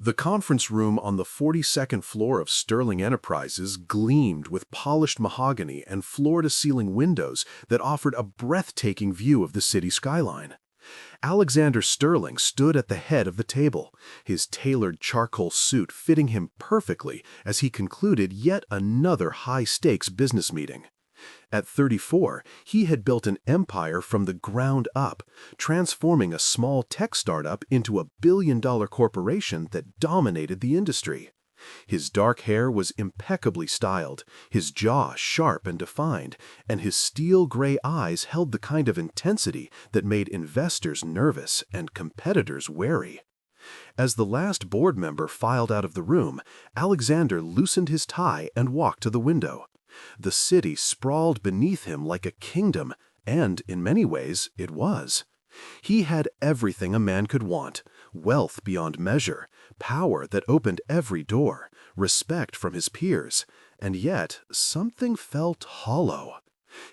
The conference room on the 42nd floor of Sterling Enterprises gleamed with polished mahogany and floor-to-ceiling windows that offered a breathtaking view of the city skyline. Alexander Sterling stood at the head of the table, his tailored charcoal suit fitting him perfectly as he concluded yet another high-stakes business meeting. At 34, he had built an empire from the ground up, transforming a small tech startup into a billion-dollar corporation that dominated the industry. His dark hair was impeccably styled, his jaw sharp and defined, and his steel-gray eyes held the kind of intensity that made investors nervous and competitors wary. As the last board member filed out of the room, Alexander loosened his tie and walked to the window. The city sprawled beneath him like a kingdom, and in many ways it was. He had everything a man could want: wealth beyond measure, power that opened every door, respect from his peers, and yet something felt hollow.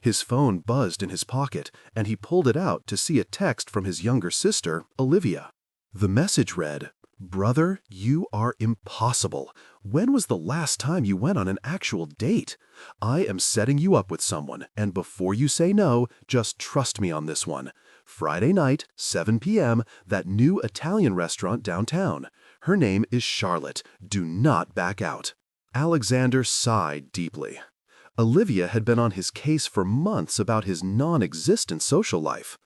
His phone buzzed in his pocket, and he pulled it out to see a text from his younger sister, Olivia. The message read, "Brother, you are impossible. When was the last time you went on an actual date? I am setting you up with someone, and before you say no, just trust me on this one. Friday night, 7 p.m., that new Italian restaurant downtown. Her name is Charlotte. Do not back out." Alexander sighed deeply. Olivia had been on his case for months about his non-existent social life.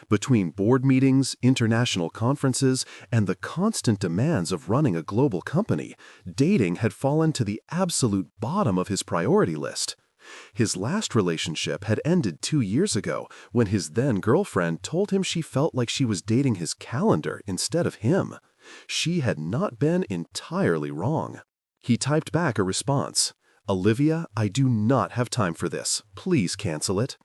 Between board meetings, international conferences, and the constant demands of running a global company, dating had fallen to the absolute bottom of his priority list. His last relationship had ended 2 years ago when his then-girlfriend told him she felt like she was dating his calendar instead of him. She had not been entirely wrong. He typed back a response. "Olivia, I do not have time for this. Please cancel it."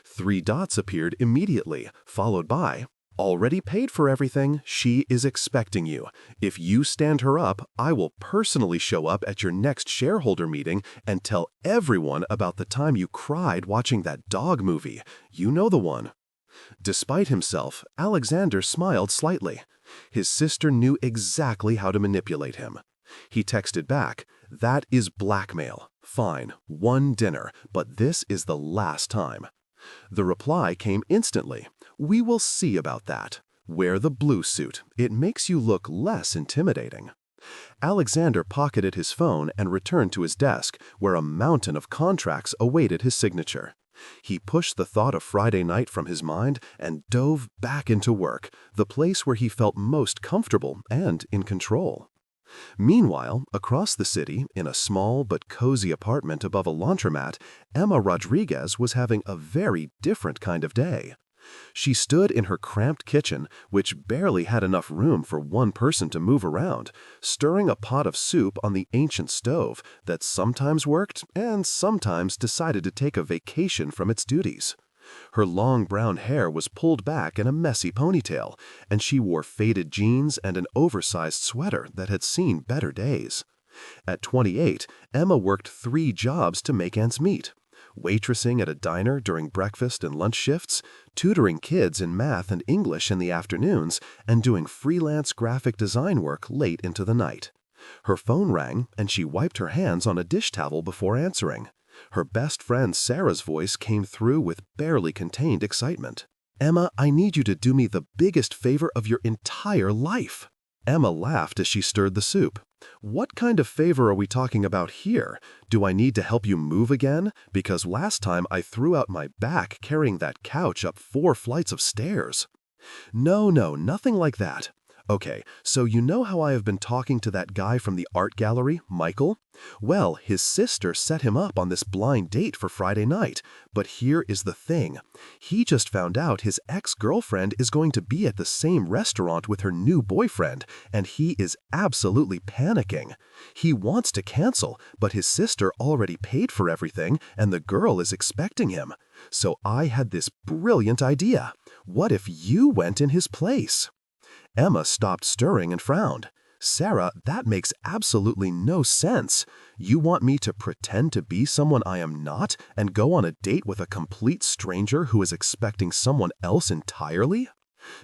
3 dots appeared immediately, followed by, "Already paid for everything. She is expecting you. If you stand her up, I will personally show up at your next shareholder meeting and tell everyone about the time you cried watching that dog movie. You know the one." Despite himself, Alexander smiled slightly. His sister knew exactly how to manipulate him. He texted back, "That is blackmail. Fine, one dinner, but this is the last time." The reply came instantly. "We will see about that. Wear the blue suit. It makes you look less intimidating." Alexander pocketed his phone and returned to his desk, where a mountain of contracts awaited his signature. He pushed the thought of Friday night from his mind and dove back into work, the place where he felt most comfortable and in control. Meanwhile, across the city, in a small but cozy apartment above a laundromat, Emma Rodriguez was having a very different kind of day. She stood in her cramped kitchen, which barely had enough room for one person to move around, stirring a pot of soup on the ancient stove that sometimes worked and sometimes decided to take a vacation from its duties. Her long brown hair was pulled back in a messy ponytail, and she wore faded jeans and an oversized sweater that had seen better days. At 28, Emma worked 3 jobs to make ends meet: waitressing at a diner during breakfast and lunch shifts, tutoring kids in math and English in the afternoons, and doing freelance graphic design work late into the night. Her phone rang, and she wiped her hands on a dish towel before answering. Her best friend Sarah's voice came through with barely contained excitement. "Emma, I need you to do me the biggest favor of your entire life." Emma laughed as she stirred the soup. "What kind of favor are we talking about here? Do I need to help you move again? Because last time I threw out my back carrying that couch up 4 flights of stairs." "No, nothing like that." "Okay, so you know how I have been talking to that guy from the art gallery, Michael? Well, his sister set him up on this blind date for Friday night. But here is the thing. He just found out his ex-girlfriend is going to be at the same restaurant with her new boyfriend, and he is absolutely panicking. He wants to cancel, but his sister already paid for everything, and the girl is expecting him. So I had this brilliant idea. What if you went in his place?" Emma stopped stirring and frowned. "Sarah, that makes absolutely no sense. You want me to pretend to be someone I am not and go on a date with a complete stranger who is expecting someone else entirely?"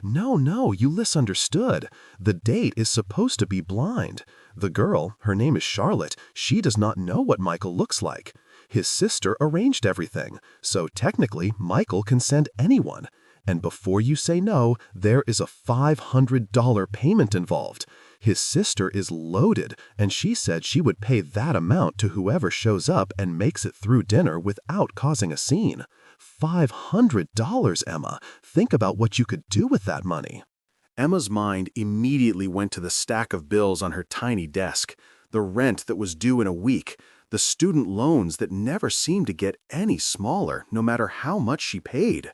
No, you misunderstood. The date is supposed to be blind. The girl, her name is Charlotte, she does not know what Michael looks like. His sister arranged everything, so technically Michael can send anyone. And before you say no, there is a $500 payment involved. His sister is loaded, and she said she would pay that amount to whoever shows up and makes it through dinner without causing a scene. $500, Emma. Think about what you could do with that money. Emma's mind immediately went to the stack of bills on her tiny desk, the rent that was due in a week, the student loans that never seemed to get any smaller no matter how much she paid.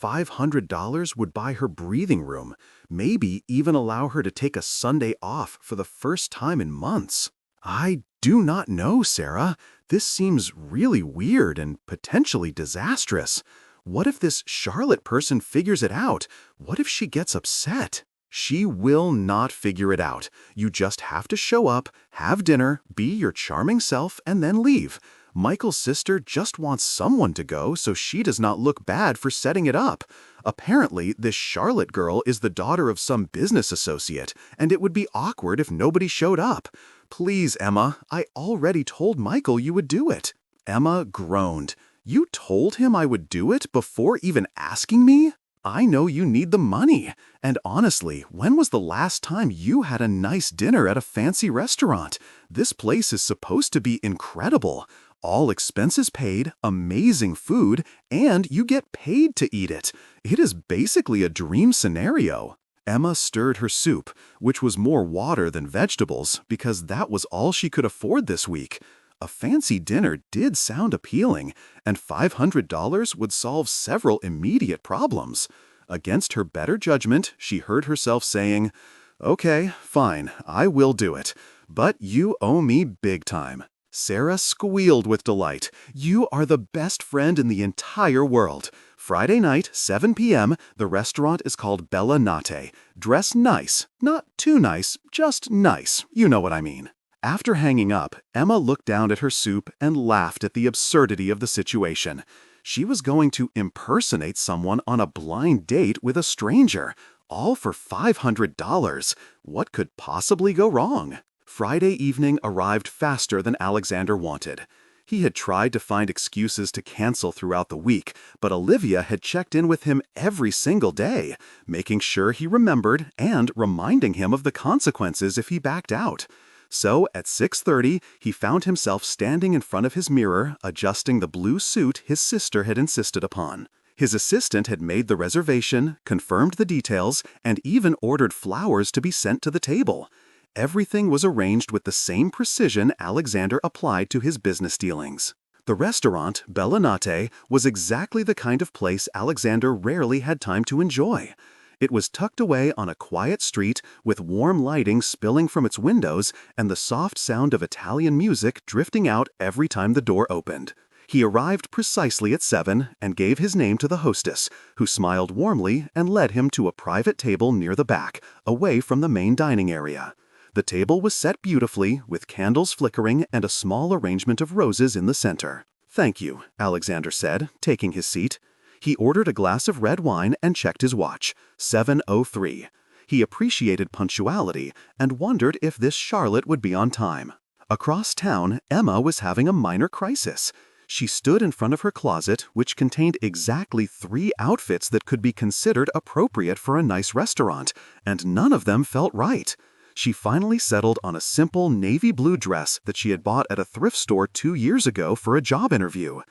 $500 would buy her breathing room, maybe even allow her to take a Sunday off for the first time in months. I do not know, Sarah. This seems really weird and potentially disastrous. What if this Charlotte person figures it out? What if she gets upset? She will not figure it out. You just have to show up, have dinner, be your charming self, and then leave. Michael's sister just wants someone to go so she does not look bad for setting it up. Apparently, this Charlotte girl is the daughter of some business associate, and it would be awkward if nobody showed up. Please, Emma, I already told Michael you would do it. Emma groaned. You told him I would do it before even asking me? I know you need the money. And honestly, when was the last time you had a nice dinner at a fancy restaurant? This place is supposed to be incredible. All expenses paid, amazing food, and you get paid to eat it. It is basically a dream scenario. Emma stirred her soup, which was more water than vegetables, because that was all she could afford this week. A fancy dinner did sound appealing, and $500 would solve several immediate problems. Against her better judgment, she heard herself saying, "Okay, fine, I will do it, but you owe me big time." Sarah squealed with delight. You are the best friend in the entire world. Friday night, 7 p.m., the restaurant is called Bella Nate. Dress nice. Not too nice, just nice. You know what I mean. After hanging up, Emma looked down at her soup and laughed at the absurdity of the situation. She was going to impersonate someone on a blind date with a stranger, all for $500. What could possibly go wrong? Friday evening arrived faster than Alexander wanted. He had tried to find excuses to cancel throughout the week, but Olivia had checked in with him every single day, making sure he remembered and reminding him of the consequences if he backed out. So at 6:30, he found himself standing in front of his mirror, adjusting the blue suit his sister had insisted upon. His assistant had made the reservation, confirmed the details, and even ordered flowers to be sent to the table. Everything was arranged with the same precision Alexander applied to his business dealings. The restaurant, Bella Nate, was exactly the kind of place Alexander rarely had time to enjoy. It was tucked away on a quiet street with warm lighting spilling from its windows and the soft sound of Italian music drifting out every time the door opened. He arrived precisely at 7 and gave his name to the hostess, who smiled warmly and led him to a private table near the back, away from the main dining area. The table was set beautifully, with candles flickering and a small arrangement of roses in the center. "Thank you," Alexander said, taking his seat. He ordered a glass of red wine and checked his watch. 7:03. He appreciated punctuality and wondered if this Charlotte would be on time. Across town, Emma was having a minor crisis. She stood in front of her closet, which contained exactly 3 outfits that could be considered appropriate for a nice restaurant, and none of them felt right. She finally settled on a simple navy blue dress that she had bought at a thrift store 2 years ago for a job interview.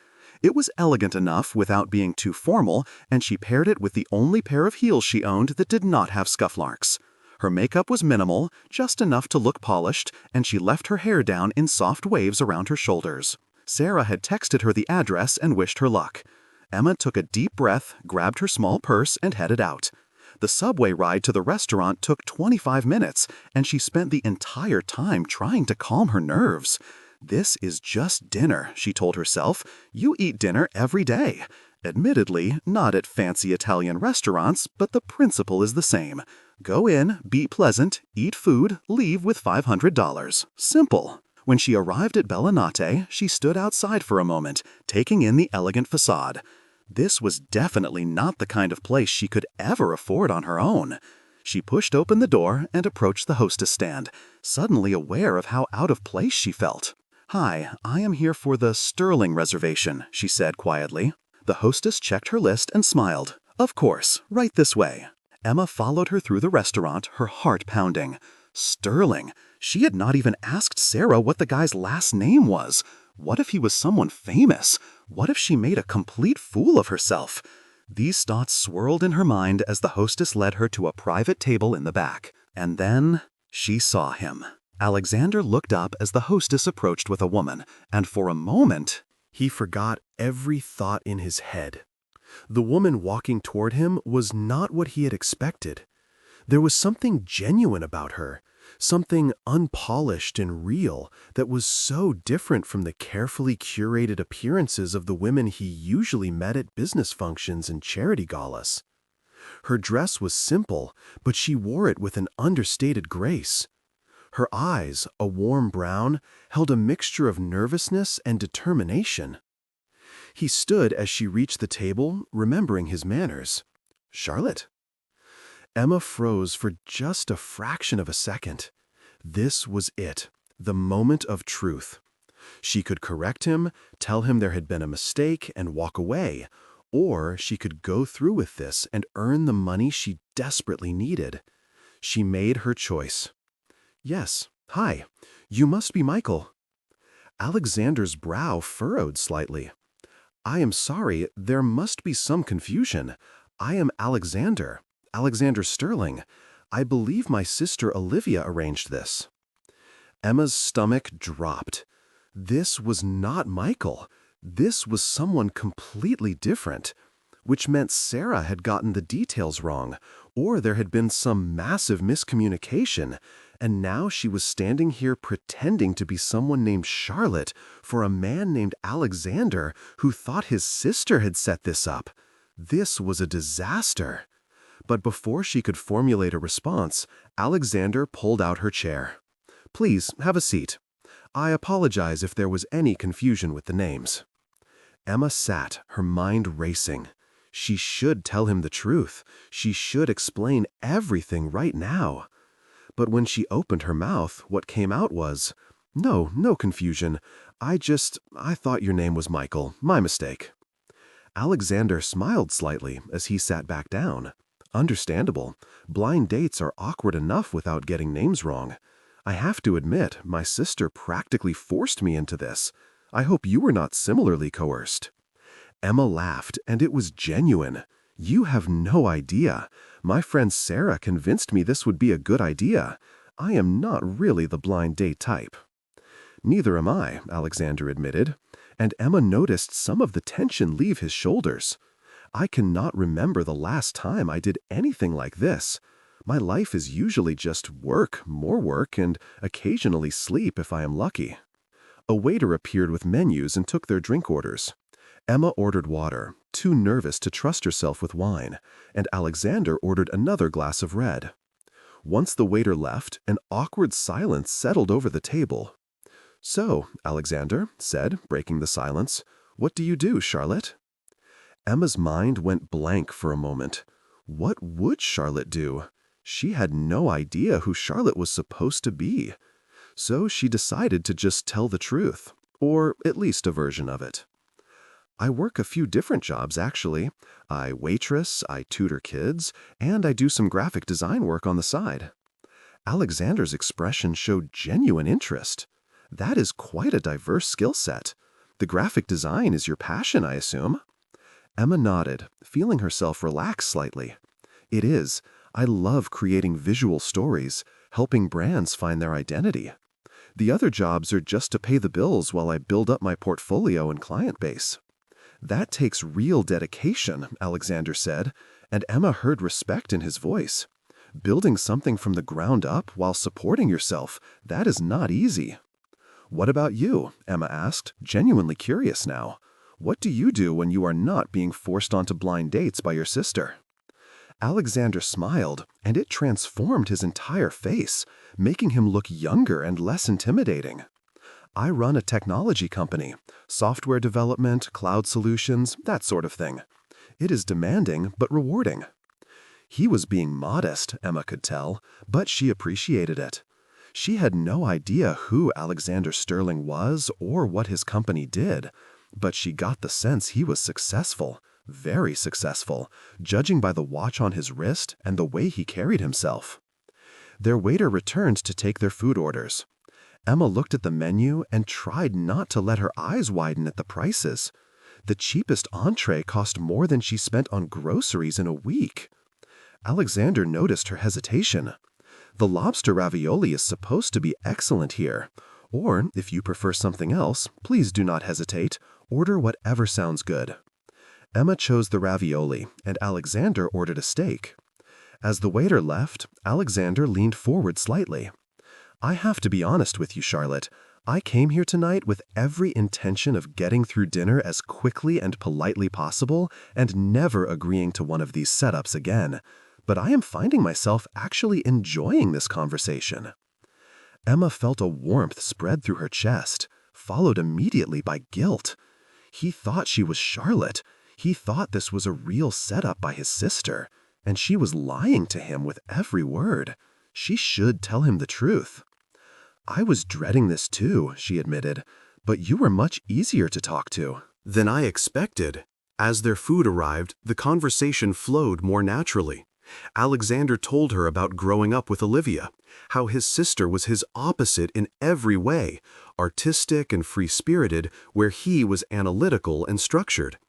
It was elegant enough without being too formal, and she paired it with the only pair of heels she owned that did not have scuff marks. Her makeup was minimal, just enough to look polished, and she left her hair down in soft waves around her shoulders. Sarah had texted her the address and wished her luck. Emma took a deep breath, grabbed her small purse, and headed out. The subway ride to the restaurant took 25 minutes, and she spent the entire time trying to calm her nerves. This is just dinner, she told herself. You eat dinner every day. Admittedly, not at fancy Italian restaurants, but the principle is the same. Go in, be pleasant, eat food, leave with $500. Simple. When she arrived at Bella Nate, she stood outside for a moment, taking in the elegant facade. This was definitely not the kind of place she could ever afford on her own. She pushed open the door and approached the hostess stand, suddenly aware of how out of place she felt. "Hi, I am here for the Sterling reservation," she said quietly. The hostess checked her list and smiled. "Of course, right this way." Emma followed her through the restaurant, her heart pounding. Sterling. She had not even asked Sarah what the guy's last name was. What if he was someone famous? What if she made a complete fool of herself? These thoughts swirled in her mind as the hostess led her to a private table in the back. And then she saw him. Alexander looked up as the hostess approached with a woman, and for a moment, He forgot every thought in his head. The woman walking toward him was not what he had expected. There was something genuine about her, something unpolished and real that was so different from the carefully curated appearances of the women he usually met at business functions and charity galas. Her dress was simple, but she wore it with an understated grace. Her eyes, a warm brown, held a mixture of nervousness and determination. He stood as she reached the table, remembering his manners. "Charlotte?" Emma froze for just a fraction of a second. This was it, the moment of truth. She could correct him, tell him there had been a mistake, and walk away, or she could go through with this and earn the money she desperately needed. She made her choice. "Yes, hi, you must be Michael." Alexander's brow furrowed slightly. "I am sorry, there must be some confusion. I am Alexander Sterling. I believe my sister Olivia arranged this." Emma's stomach dropped. This was not Michael. This was someone completely different, which meant Sarah had gotten the details wrong, or there had been some massive miscommunication, and now she was standing here pretending to be someone named Charlotte for a man named Alexander who thought his sister had set this up. This was a disaster. But before she could formulate a response, Alexander pulled out her chair. "Please, have a seat. I apologize if there was any confusion with the names." Emma sat, her mind racing. She should tell him the truth. She should explain everything right now. But when she opened her mouth, what came out was, No confusion. I thought your name was Michael. My mistake." Alexander smiled slightly as he sat back down. Understandable. Blind dates are awkward enough without getting names wrong. I have to admit, my sister practically forced me into this. I hope you were not similarly coerced. Emma laughed, and it was genuine. "You have no idea. My friend Sarah convinced me this would be a good idea. I am not really the blind date type." "Neither am I," Alexander admitted, and Emma noticed some of the tension leave his shoulders. "I cannot remember the last time I did anything like this. My life is usually just work, more work, and occasionally sleep if I am lucky." A waiter appeared with menus and took their drink orders. Emma ordered water, too nervous to trust herself with wine, and Alexander ordered another glass of red. Once the waiter left, an awkward silence settled over the table. "So," Alexander said, breaking the silence, "what do you do, Charlotte?" Emma's mind went blank for a moment. What would Charlotte do? She had no idea who Charlotte was supposed to be. So she decided to just tell the truth, or at least a version of it. "I work a few different jobs, actually. I waitress, I tutor kids, and I do some graphic design work on the side." Alexander's expression showed genuine interest. "That is quite a diverse skill set. The graphic design is your passion, I assume?" Emma nodded, feeling herself relax slightly. "It is. I love creating visual stories, helping brands find their identity. The other jobs are just to pay the bills while I build up my portfolio and client base." "That takes real dedication," Alexander said, and Emma heard respect in his voice. "Building something from the ground up while supporting yourself, that is not easy." "What about you?" Emma asked, genuinely curious now. "What do you do when you are not being forced onto blind dates by your sister?" Alexander smiled, and it transformed his entire face, making him look younger and less intimidating. "I run a technology company, software development, cloud solutions, that sort of thing. It is demanding but rewarding. He was being modest, Emma could tell, but she appreciated it. She had no idea who Alexander Sterling was or what his company did, but she got the sense he was successful, very successful, judging by the watch on his wrist and the way he carried himself. Their waiter returned to take their food orders. Emma looked at the menu and tried not to let her eyes widen at the prices. The cheapest entree cost more than she spent on groceries in a week. Alexander noticed her hesitation. The lobster ravioli is supposed to be excellent here. Or, if you prefer something else, please do not hesitate. Order whatever sounds good. Emma chose the ravioli, and Alexander ordered a steak. As the waiter left, Alexander leaned forward slightly. I have to be honest with you, Charlotte. I came here tonight with every intention of getting through dinner as quickly and politely possible and never agreeing to one of these setups again. But I am finding myself actually enjoying this conversation. Emma felt a warmth spread through her chest, followed immediately by guilt. He thought she was Charlotte. He thought this was a real setup by his sister, and she was lying to him with every word. She should tell him the truth. I was dreading this too, she admitted, but you were much easier to talk to. Than I expected. As their food arrived, the conversation flowed more naturally. Alexander told her about growing up with Olivia, how his sister was his opposite in every way, artistic and free-spirited, where he was analytical and structured.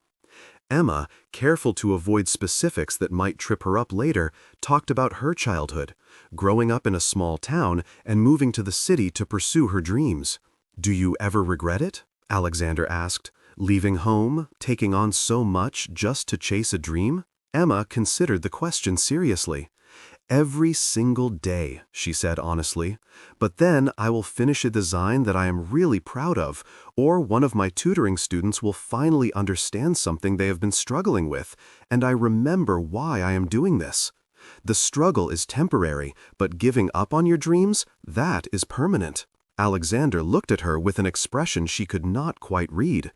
Emma, careful to avoid specifics that might trip her up later, talked about her childhood, growing up in a small town and moving to the city to pursue her dreams. "Do you ever regret it?" Alexander asked. "Leaving home, taking on so much just to chase a dream?" Emma considered the question seriously. "Every single day," she said honestly. "But then I will finish a design that I am really proud of, or one of my tutoring students will finally understand something they have been struggling with, and I remember why I am doing this. The struggle is temporary, but giving up on your dreams, that is permanent." Alexander looked at her with an expression she could not quite read.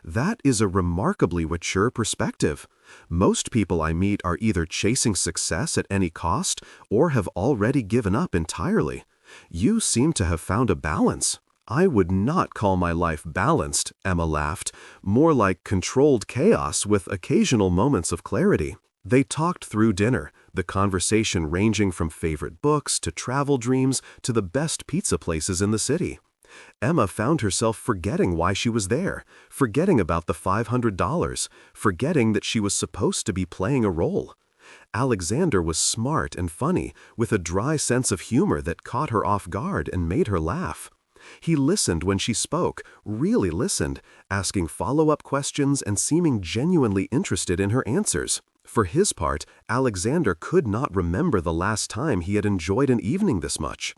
"That is a remarkably mature perspective. Most people I meet are either chasing success at any cost or have already given up entirely. You seem to have found a balance." "I would not call my life balanced," Emma laughed, "more like controlled chaos with occasional moments of clarity." They talked through dinner, the conversation ranging from favorite books to travel dreams to the best pizza places in the city. Emma found herself forgetting why she was there, forgetting about the $500, forgetting that she was supposed to be playing a role. Alexander was smart and funny, with a dry sense of humor that caught her off guard and made her laugh. He listened when she spoke, really listened, asking follow-up questions and seeming genuinely interested in her answers. For his part, Alexander could not remember the last time he had enjoyed an evening this much.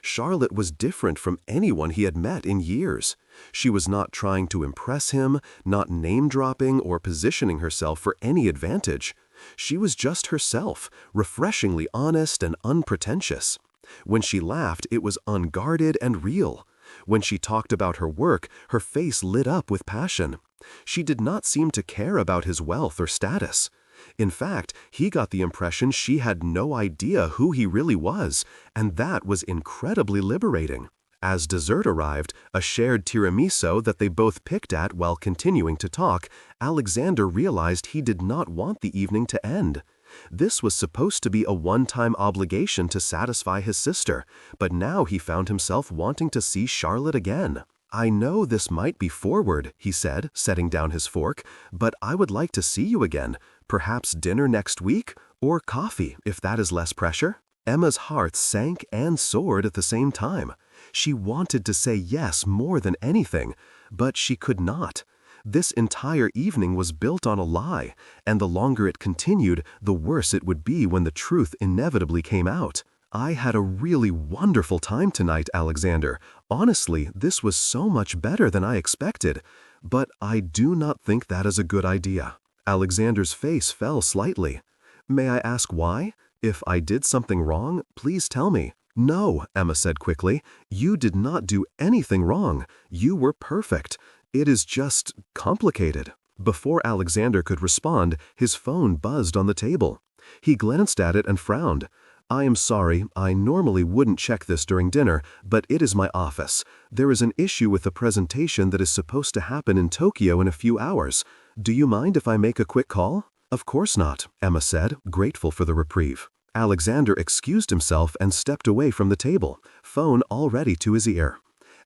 Charlotte was different from anyone he had met in years. She was not trying to impress him, not name-dropping or positioning herself for any advantage. She was just herself, refreshingly honest and unpretentious. When she laughed, it was unguarded and real. When she talked about her work, her face lit up with passion. She did not seem to care about his wealth or status. In fact, he got the impression she had no idea who he really was, and that was incredibly liberating. As dessert arrived, a shared tiramisu that they both picked at while continuing to talk, Alexander realized he did not want the evening to end. This was supposed to be a one-time obligation to satisfy his sister, but now he found himself wanting to see Charlotte again. "I know this might be forward," he said, setting down his fork, "but I would like to see you again. Perhaps dinner next week, or coffee, if that is less pressure." Emma's heart sank and soared at the same time. She wanted to say yes more than anything, but she could not. This entire evening was built on a lie, and the longer it continued, the worse it would be when the truth inevitably came out. "I had a really wonderful time tonight, Alexander. Honestly, this was so much better than I expected. But I do not think that is a good idea." Alexander's face fell slightly. "May I ask why? If I did something wrong, please tell me." "No," Emma said quickly. "You did not do anything wrong. You were perfect. It is just complicated." Before Alexander could respond, his phone buzzed on the table. He glanced at it and frowned. "I am sorry, I normally wouldn't check this during dinner, but it is my office. There is an issue with the presentation that is supposed to happen in Tokyo in a few hours. Do you mind if I make a quick call?" "Of course not," Emma said, grateful for the reprieve. Alexander excused himself and stepped away from the table, phone already to his ear.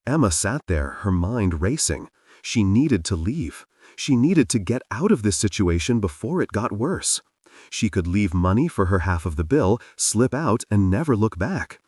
Emma sat there, her mind racing. She needed to leave. She needed to get out of this situation before it got worse. She could leave money for her half of the bill, slip out, and never look back.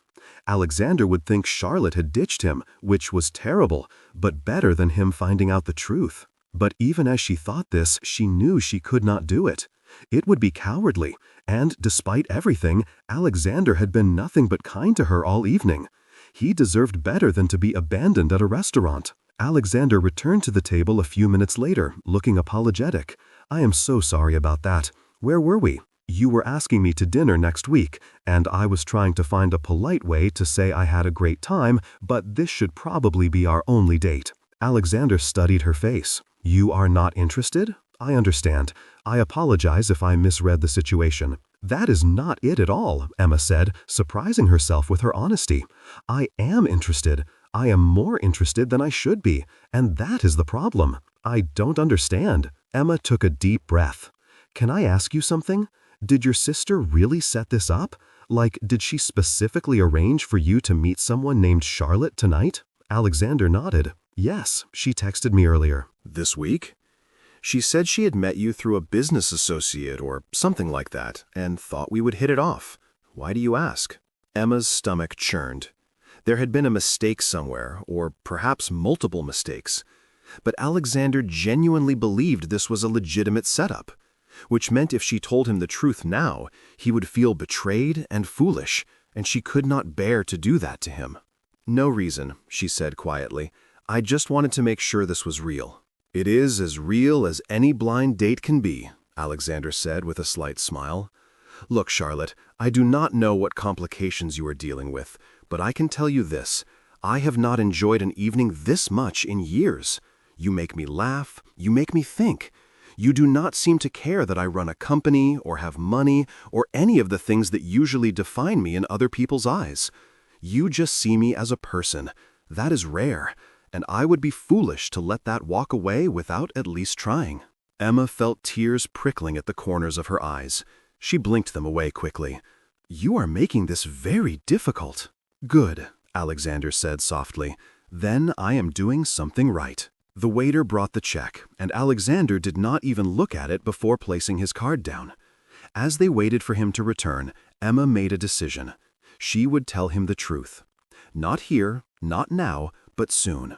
Alexander would think Charlotte had ditched him, which was terrible, but better than him finding out the truth. But even as she thought this, she knew she could not do it. It would be cowardly, and despite everything, Alexander had been nothing but kind to her all evening. He deserved better than to be abandoned at a restaurant. Alexander returned to the table a few minutes later, looking apologetic. "I am so sorry about that. Where were we? You were asking me to dinner next week, and I was trying to find a polite way to say I had a great time, but this should probably be our only date." Alexander studied her face. "You are not interested? I understand. I apologize if I misread the situation." "That is not it at all," Emma said, surprising herself with her honesty. "I am interested. I am more interested than I should be, and that is the problem. I don't understand." Emma took a deep breath. "Can I ask you something? Did your sister really set this up? Like, did she specifically arrange for you to meet someone named Charlotte tonight?" Alexander nodded. "Yes, she texted me earlier." "This week? She said she had met you through a business associate or something like that, and thought we would hit it off. Why do you ask?" Emma's stomach churned. There had been a mistake somewhere, or perhaps multiple mistakes. But Alexander genuinely believed this was a legitimate setup, which meant if she told him the truth now, he would feel betrayed and foolish, and she could not bear to do that to him. "No reason," she said quietly. "I just wanted to make sure this was real." "It is as real as any blind date can be," Alexander said with a slight smile. "Look, Charlotte, I do not know what complications you are dealing with, but I can tell you this. I have not enjoyed an evening this much in years. You make me laugh. You make me think. You do not seem to care that I run a company or have money or any of the things that usually define me in other people's eyes. You just see me as a person. That is rare, and I would be foolish to let that walk away without at least trying." Emma felt tears prickling at the corners of her eyes. She blinked them away quickly. "You are making this very difficult." "Good," Alexander said softly. "Then I am doing something right." The waiter brought the check, and Alexander did not even look at it before placing his card down. As they waited for him to return, Emma made a decision. She would tell him the truth. Not here, not now, but soon.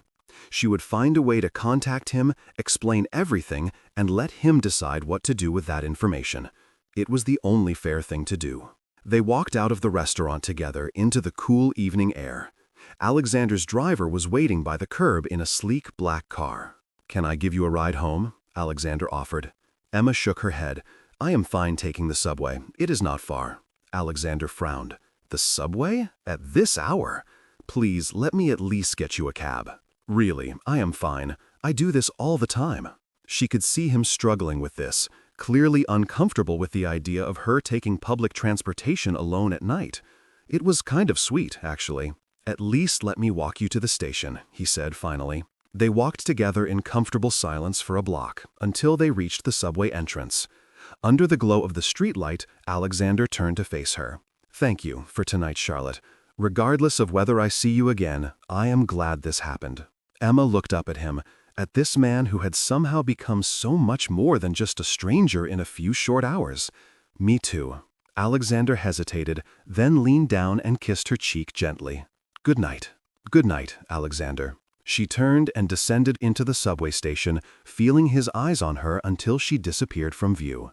She would find a way to contact him, explain everything, and let him decide what to do with that information. It was the only fair thing to do. They walked out of the restaurant together into the cool evening air. Alexander's driver was waiting by the curb in a sleek black car. "Can I give you a ride home?" Alexander offered. Emma shook her head. "I am fine taking the subway. It is not far." Alexander frowned. "The subway? At this hour? Please, let me at least get you a cab." "Really, I am fine. I do this all the time." She could see him struggling with this, clearly uncomfortable with the idea of her taking public transportation alone at night. It was kind of sweet, actually. "At least let me walk you to the station," he said finally. They walked together in comfortable silence for a block, until they reached the subway entrance. Under the glow of the streetlight, Alexander turned to face her. "Thank you for tonight, Charlotte. Regardless of whether I see you again, I am glad this happened." Emma looked up at him, at this man who had somehow become so much more than just a stranger in a few short hours. "Me too." Alexander hesitated, then leaned down and kissed her cheek gently. "Good night." "Good night, Alexander." She turned and descended into the subway station, feeling his eyes on her until she disappeared from view.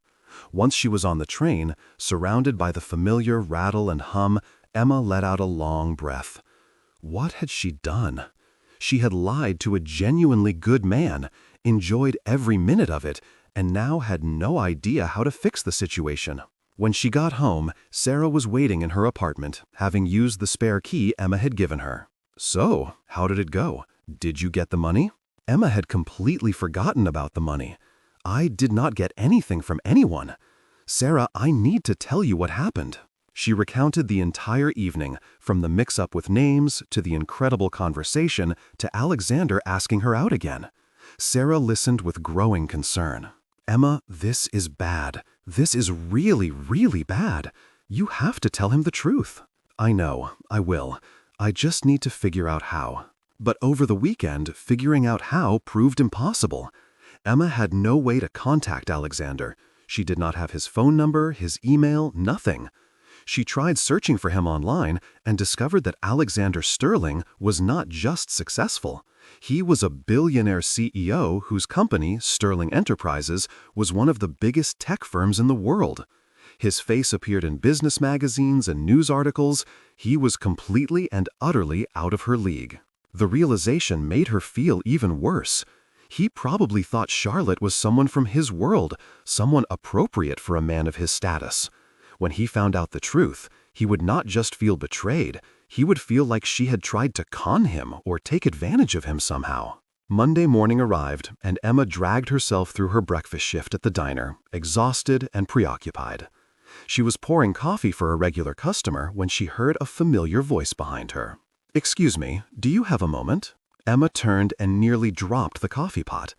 Once she was on the train, surrounded by the familiar rattle and hum, Emma let out a long breath. What had she done? She had lied to a genuinely good man, enjoyed every minute of it, and now had no idea how to fix the situation. When she got home, Sarah was waiting in her apartment, having used the spare key Emma had given her. "So, how did it go? Did you get the money?" Emma had completely forgotten about the money. I did not get anything from anyone. Sarah, I need to tell you what happened." She recounted the entire evening, from the mix-up with names to the incredible conversation to Alexander asking her out again. Sarah listened with growing concern. "Emma, this is bad. This is really, really bad. You have to tell him the truth." "I know, I will. I just need to figure out how." But over the weekend, figuring out how proved impossible. Emma had no way to contact Alexander. She did not have his phone number, his email, nothing. She tried searching for him online and discovered that Alexander Sterling was not just successful. He was a billionaire CEO whose company, Sterling Enterprises, was one of the biggest tech firms in the world. His face appeared in business magazines and news articles. He was completely and utterly out of her league. The realization made her feel even worse. He probably thought Charlotte was someone from his world, someone appropriate for a man of his status. When he found out the truth, he would not just feel betrayed, he would feel like she had tried to con him or take advantage of him somehow. Monday morning arrived, and Emma dragged herself through her breakfast shift at the diner, exhausted and preoccupied. She was pouring coffee for a regular customer when she heard a familiar voice behind her. "Excuse me, do you have a moment?" Emma turned and nearly dropped the coffee pot.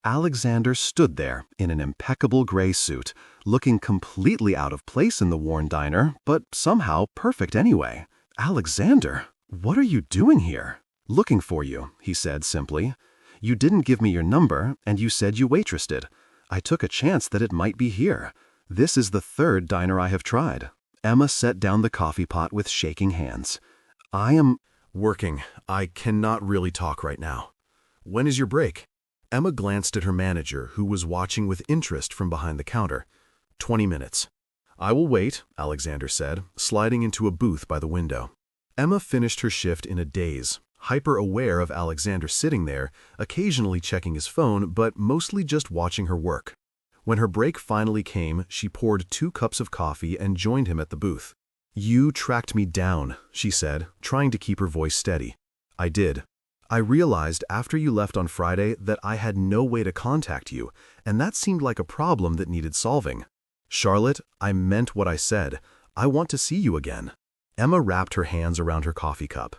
Alexander stood there in an impeccable gray suit, looking completely out of place in the worn diner, but somehow perfect anyway. "Alexander, what are you doing here?" "Looking for you," he said simply. "You didn't give me your number, and you said you waitressed. I took a chance that it might be here. This is the third diner I have tried." Emma set down the coffee pot with shaking hands. "I am Working. I cannot really talk right now. When is your break?" Emma glanced at her manager, who was watching with interest from behind the counter. 20 minutes. "I will wait," Alexander said, sliding into a booth by the window. Emma finished her shift in a daze, hyper-aware of Alexander sitting there, occasionally checking his phone, but mostly just watching her work. When her break finally came, she poured 2 cups of coffee and joined him at the booth. "You tracked me down," she said, trying to keep her voice steady. "I did. I realized after you left on Friday that I had no way to contact you, and that seemed like a problem that needed solving. Charlotte, I meant what I said. I want to see you again." Emma wrapped her hands around her coffee cup.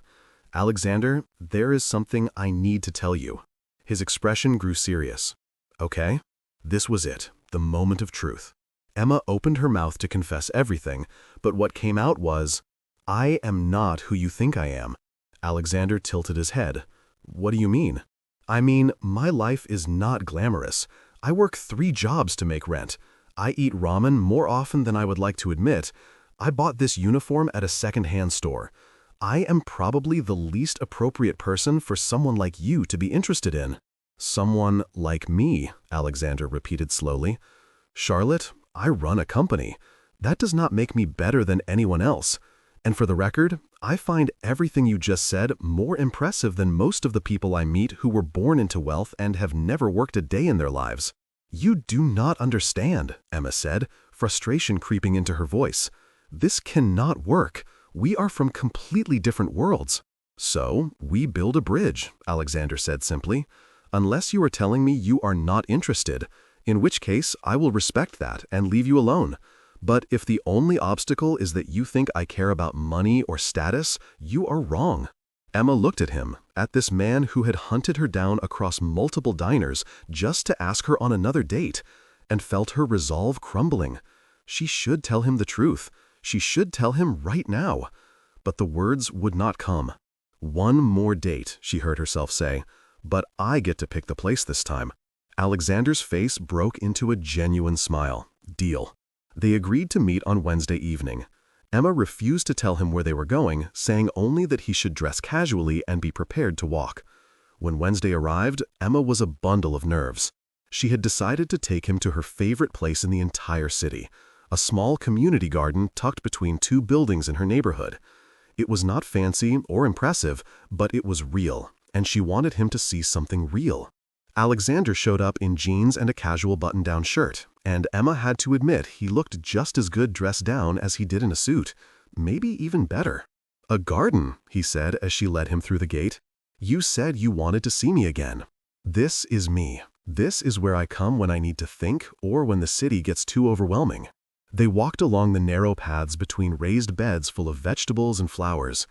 "Alexander, there is something I need to tell you." His expression grew serious. "Okay?" This was it, the moment of truth. Emma opened her mouth to confess everything, but what came out was, "I am not who you think I am." Alexander tilted his head. "What do you mean?" "I mean, my life is not glamorous. I work 3 jobs to make rent. I eat ramen more often than I would like to admit. I bought this uniform at a second-hand store. I am probably the least appropriate person for someone like you to be interested in." "Someone like me," Alexander repeated slowly. "Charlotte, I run a company. That does not make me better than anyone else. And for the record, I find everything you just said more impressive than most of the people I meet who were born into wealth and have never worked a day in their lives." "You do not understand," Emma said, frustration creeping into her voice. "This cannot work. We are from completely different worlds." "So, we build a bridge," Alexander said simply. "Unless you are telling me you are not interested, in which case I will respect that and leave you alone. But if the only obstacle is that you think I care about money or status, you are wrong." Emma looked at him, at this man who had hunted her down across multiple diners just to ask her on another date, and felt her resolve crumbling. She should tell him the truth. She should tell him right now. But the words would not come. "One more date," she heard herself say, "but I get to pick the place this time." Alexander's face broke into a genuine smile. Deal. They agreed to meet on Wednesday evening. Emma refused to tell him where they were going, saying only that he should dress casually and be prepared to walk. When Wednesday arrived, Emma was a bundle of nerves. She had decided to take him to her favorite place in the entire city, a small community garden tucked between 2 buildings in her neighborhood. It was not fancy or impressive, but it was real, and she wanted him to see something real. Alexander showed up in jeans and a casual button-down shirt, and Emma had to admit he looked just as good dressed down as he did in a suit, maybe even better. "A garden," he said as she led him through the gate. "You said you wanted to see me again. This is me. This is where I come when I need to think or when the city gets too overwhelming." They walked along the narrow paths between raised beds full of vegetables and flowers.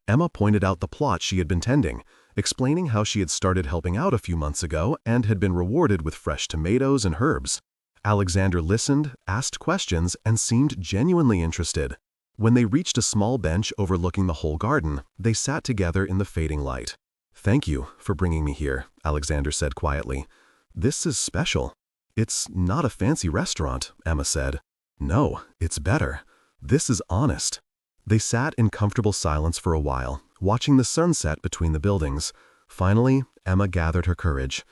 Emma pointed out the plot she had been tending, explaining how she had started helping out a few months ago and had been rewarded with fresh tomatoes and herbs. Alexander listened, asked questions, and seemed genuinely interested. When they reached a small bench overlooking the whole garden, they sat together in the fading light. "Thank you for bringing me here," Alexander said quietly. "This is special." "It's not a fancy restaurant," Emma said. "No, it's better. This is honest." They sat in comfortable silence for a while, watching the sunset between the buildings. Finally, Emma gathered her courage.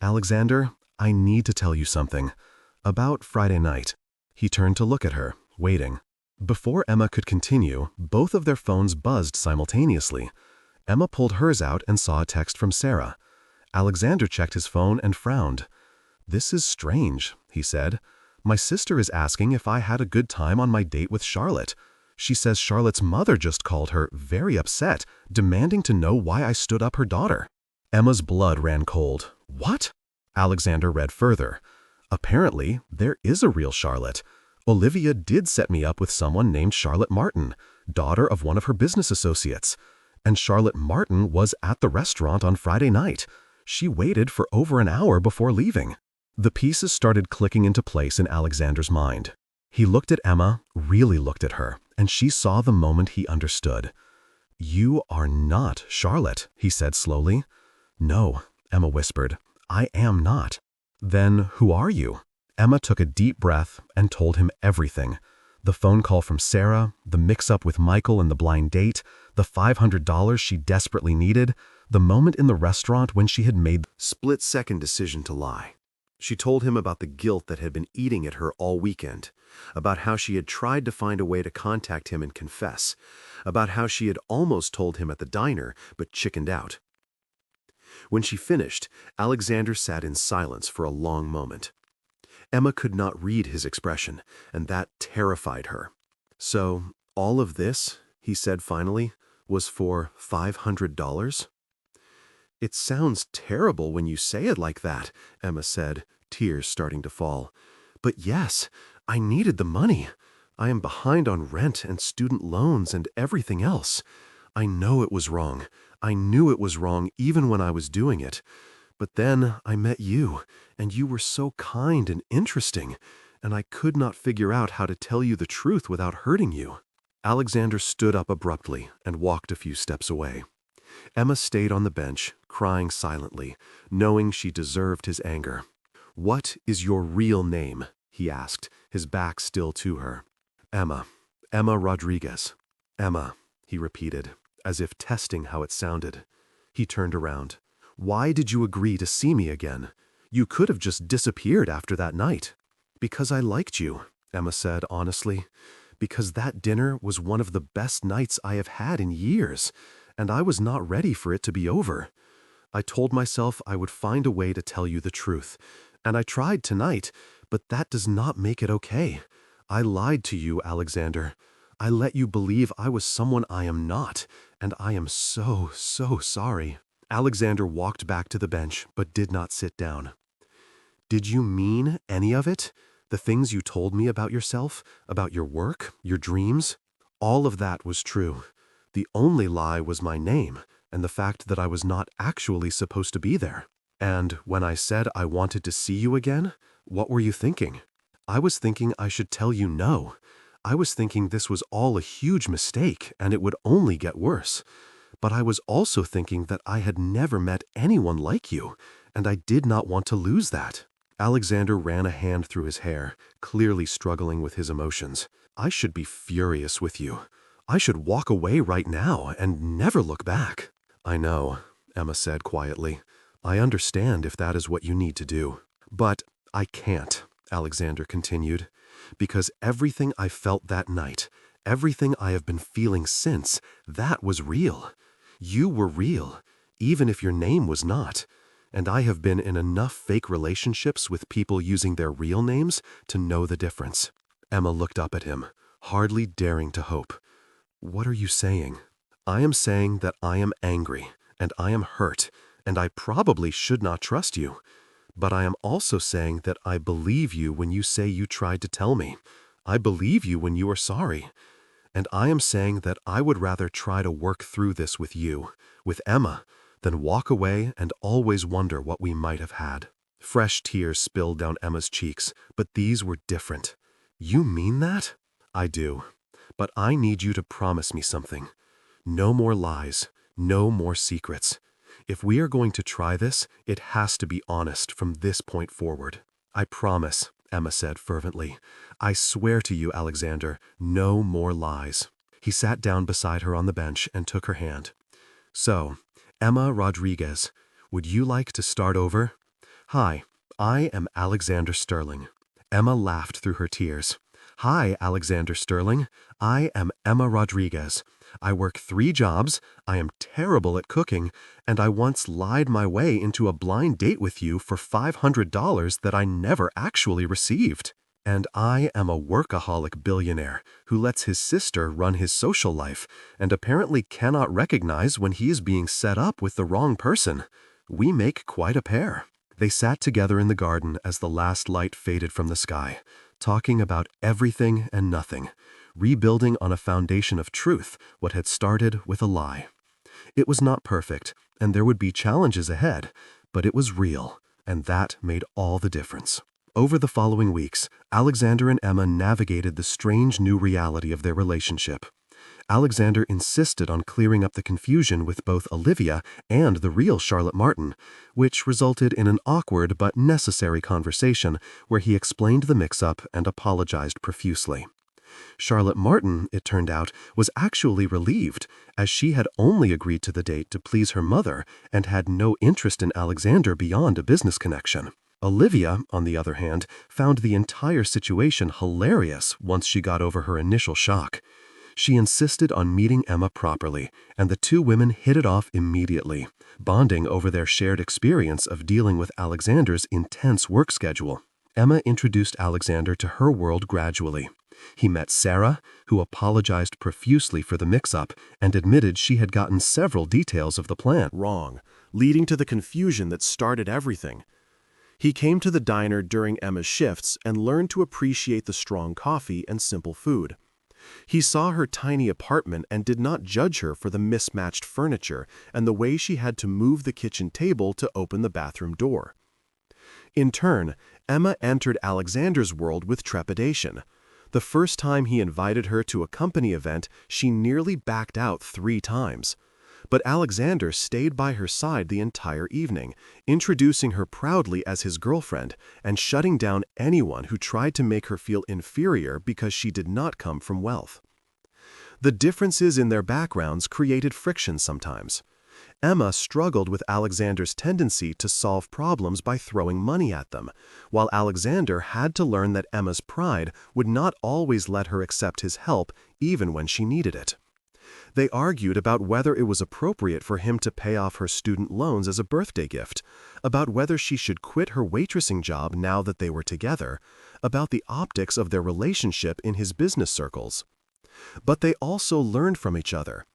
"Alexander, I need to tell you something. About Friday night." He turned to look at her, waiting. Before Emma could continue, both of their phones buzzed simultaneously. Emma pulled hers out and saw a text from Sarah. Alexander checked his phone and frowned. "This is strange," he said. "My sister is asking if I had a good time on my date with Charlotte. She says Charlotte's mother just called her, very upset, demanding to know why I stood up her daughter." Emma's blood ran cold. "What?" Alexander read further. "Apparently, there is a real Charlotte. Olivia did set me up with someone named Charlotte Martin, daughter of one of her business associates. And Charlotte Martin was at the restaurant on Friday night. She waited for over an hour before leaving." The pieces started clicking into place in Alexander's mind. He looked at Emma, really looked at her, and she saw the moment he understood. "You are not Charlotte," he said slowly. "No," Emma whispered. "I am not." "Then who are you?" Emma took a deep breath and told him everything. The phone call from Sarah, the mix-up with Michael and the blind date, the $500 she desperately needed, the moment in the restaurant when she had made the split-second decision to lie. She told him about the guilt that had been eating at her all weekend, about how she had tried to find a way to contact him and confess, about how she had almost told him at the diner but chickened out. When she finished, Alexander sat in silence for a long moment. Emma could not read his expression, and that terrified her. "So, all of this," he said finally, "was for $500? "It sounds terrible when you say it like that," Emma said, tears starting to fall. "But yes, I needed the money. I am behind on rent and student loans and everything else. I know it was wrong. I knew it was wrong even when I was doing it. But then I met you, and you were so kind and interesting, and I could not figure out how to tell you the truth without hurting you." Alexander stood up abruptly and walked a few steps away. Emma stayed on the bench, crying silently, knowing she deserved his anger. "What is your real name?" he asked, his back still to her. "Emma. Emma Rodriguez." "Emma," he repeated, as if testing how it sounded. He turned around. "Why did you agree to see me again? You could have just disappeared after that night." "Because I liked you," Emma said honestly. "Because that dinner was one of the best nights I have had in years, and I was not ready for it to be over. I told myself I would find a way to tell you the truth, and I tried tonight, but that does not make it okay. I lied to you, Alexander. I let you believe I was someone I am not, and I am so, so sorry." Alexander walked back to the bench, but did not sit down. "Did you mean any of it? The things you told me about yourself, about your work, your dreams? All of that was true. The only lie was my name, and the fact that I was not actually supposed to be there. And when I said I wanted to see you again, what were you thinking? I was thinking I should tell you no. I was thinking this was all a huge mistake, and it would only get worse. But I was also thinking that I had never met anyone like you, and I did not want to lose that." Alexander ran a hand through his hair, clearly struggling with his emotions. "I should be furious with you. I should walk away right now and never look back." "I know," Emma said quietly. "I understand if that is what you need to do. But I can't," Alexander continued, "because everything I felt that night, everything I have been feeling since, that was real. You were real, even if your name was not. And I have been in enough fake relationships with people using their real names to know the difference." Emma looked up at him, hardly daring to hope. "What are you saying?" "I am saying that I am angry, and I am hurt, and I probably should not trust you. But I am also saying that I believe you when you say you tried to tell me. I believe you when you are sorry. And I am saying that I would rather try to work through this with you, with Emma, than walk away and always wonder what we might have had." Fresh tears spilled down Emma's cheeks, but these were different. "You mean that?" "I do. But I need you to promise me something. No more lies, no more secrets. If we are going to try this, it has to be honest from this point forward." "I promise," Emma said fervently. "I swear to you, Alexander, no more lies." He sat down beside her on the bench and took her hand. "So, Emma Rodriguez, would you like to start over?" "Hi, I am Alexander Sterling." Emma laughed through her tears. "Hi, Alexander Sterling. I am Emma Rodriguez. I work 3 jobs, I am terrible at cooking, and I once lied my way into a blind date with you for $500 that I never actually received. And I am a workaholic billionaire who lets his sister run his social life and apparently cannot recognize when he is being set up with the wrong person. We make quite a pair." They sat together in the garden as the last light faded from the sky, talking about everything and nothing, rebuilding on a foundation of truth what had started with a lie. It was not perfect, and there would be challenges ahead, but it was real, and that made all the difference. Over the following weeks, Alexander and Emma navigated the strange new reality of their relationship. Alexander insisted on clearing up the confusion with both Olivia and the real Charlotte Martin, which resulted in an awkward but necessary conversation where he explained the mix-up and apologized profusely. Charlotte Martin, it turned out, was actually relieved, as she had only agreed to the date to please her mother and had no interest in Alexander beyond a business connection. Olivia, on the other hand, found the entire situation hilarious once she got over her initial shock. She insisted on meeting Emma properly, and the two women hit it off immediately, bonding over their shared experience of dealing with Alexander's intense work schedule. Emma introduced Alexander to her world gradually. He met Sarah, who apologized profusely for the mix-up and admitted she had gotten several details of the plan wrong, leading to the confusion that started everything. He came to the diner during Emma's shifts and learned to appreciate the strong coffee and simple food. He saw her tiny apartment and did not judge her for the mismatched furniture and the way she had to move the kitchen table to open the bathroom door. In turn, Emma entered Alexander's world with trepidation. The first time he invited her to a company event, she nearly backed out 3 times. But Alexander stayed by her side the entire evening, introducing her proudly as his girlfriend and shutting down anyone who tried to make her feel inferior because she did not come from wealth. The differences in their backgrounds created friction sometimes. Emma struggled with Alexander's tendency to solve problems by throwing money at them, while Alexander had to learn that Emma's pride would not always let her accept his help even when she needed it. They argued about whether it was appropriate for him to pay off her student loans as a birthday gift, about whether she should quit her waitressing job now that they were together, about the optics of their relationship in his business circles. But they also learned from each other.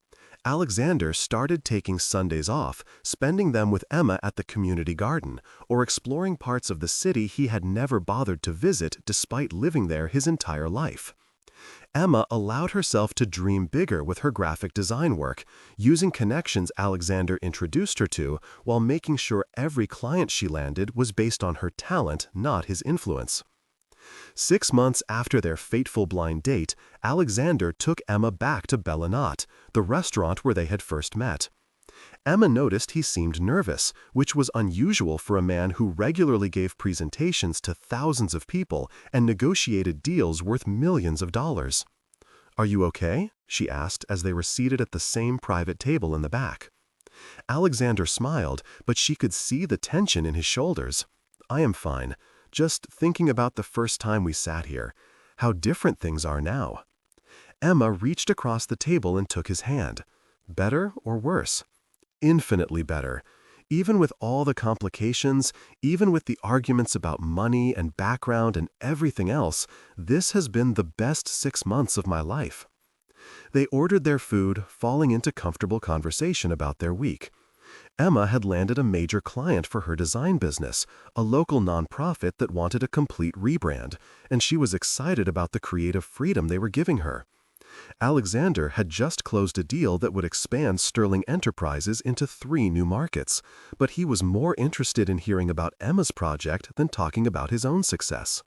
Alexander started taking Sundays off, spending them with Emma at the community garden, or exploring parts of the city he had never bothered to visit despite living there his entire life. Emma allowed herself to dream bigger with her graphic design work, using connections Alexander introduced her to while making sure every client she landed was based on her talent, not his influence. 6 months after their fateful blind date, Alexander took Emma back to Bellinat, the restaurant where they had first met. Emma noticed he seemed nervous, which was unusual for a man who regularly gave presentations to thousands of people and negotiated deals worth millions of dollars. "Are you okay?" she asked as they were seated at the same private table in the back. Alexander smiled, but she could see the tension in his shoulders. "I am fine. Just thinking about the first time we sat here. How different things are now." Emma reached across the table and took his hand. Better or worse? Infinitely better. Even with all the complications, even with the arguments about money and background and everything else, this has been the best 6 months of my life. They ordered their food, falling into comfortable conversation about their week. Emma had landed a major client for her design business, a local nonprofit that wanted a complete rebrand, and she was excited about the creative freedom they were giving her. Alexander had just closed a deal that would expand Sterling Enterprises into 3 new markets, but he was more interested in hearing about Emma's project than talking about his own success.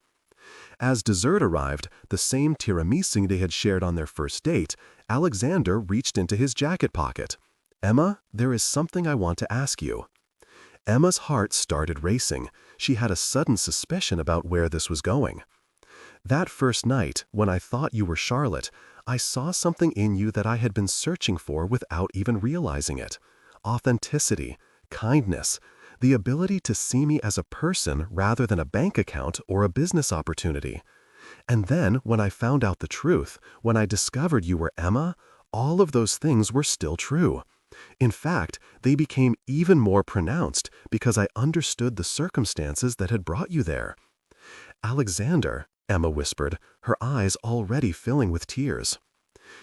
As dessert arrived, the same tiramisu they had shared on their first date, Alexander reached into his jacket pocket. "Emma, there is something I want to ask you." Emma's heart started racing. She had a sudden suspicion about where this was going. "That first night, when I thought you were Charlotte, I saw something in you that I had been searching for without even realizing it. Authenticity, kindness, the ability to see me as a person rather than a bank account or a business opportunity. And then, when I found out the truth, when I discovered you were Emma, all of those things were still true. In fact, they became even more pronounced because I understood the circumstances that had brought you there." "Alexander," Emma whispered, her eyes already filling with tears.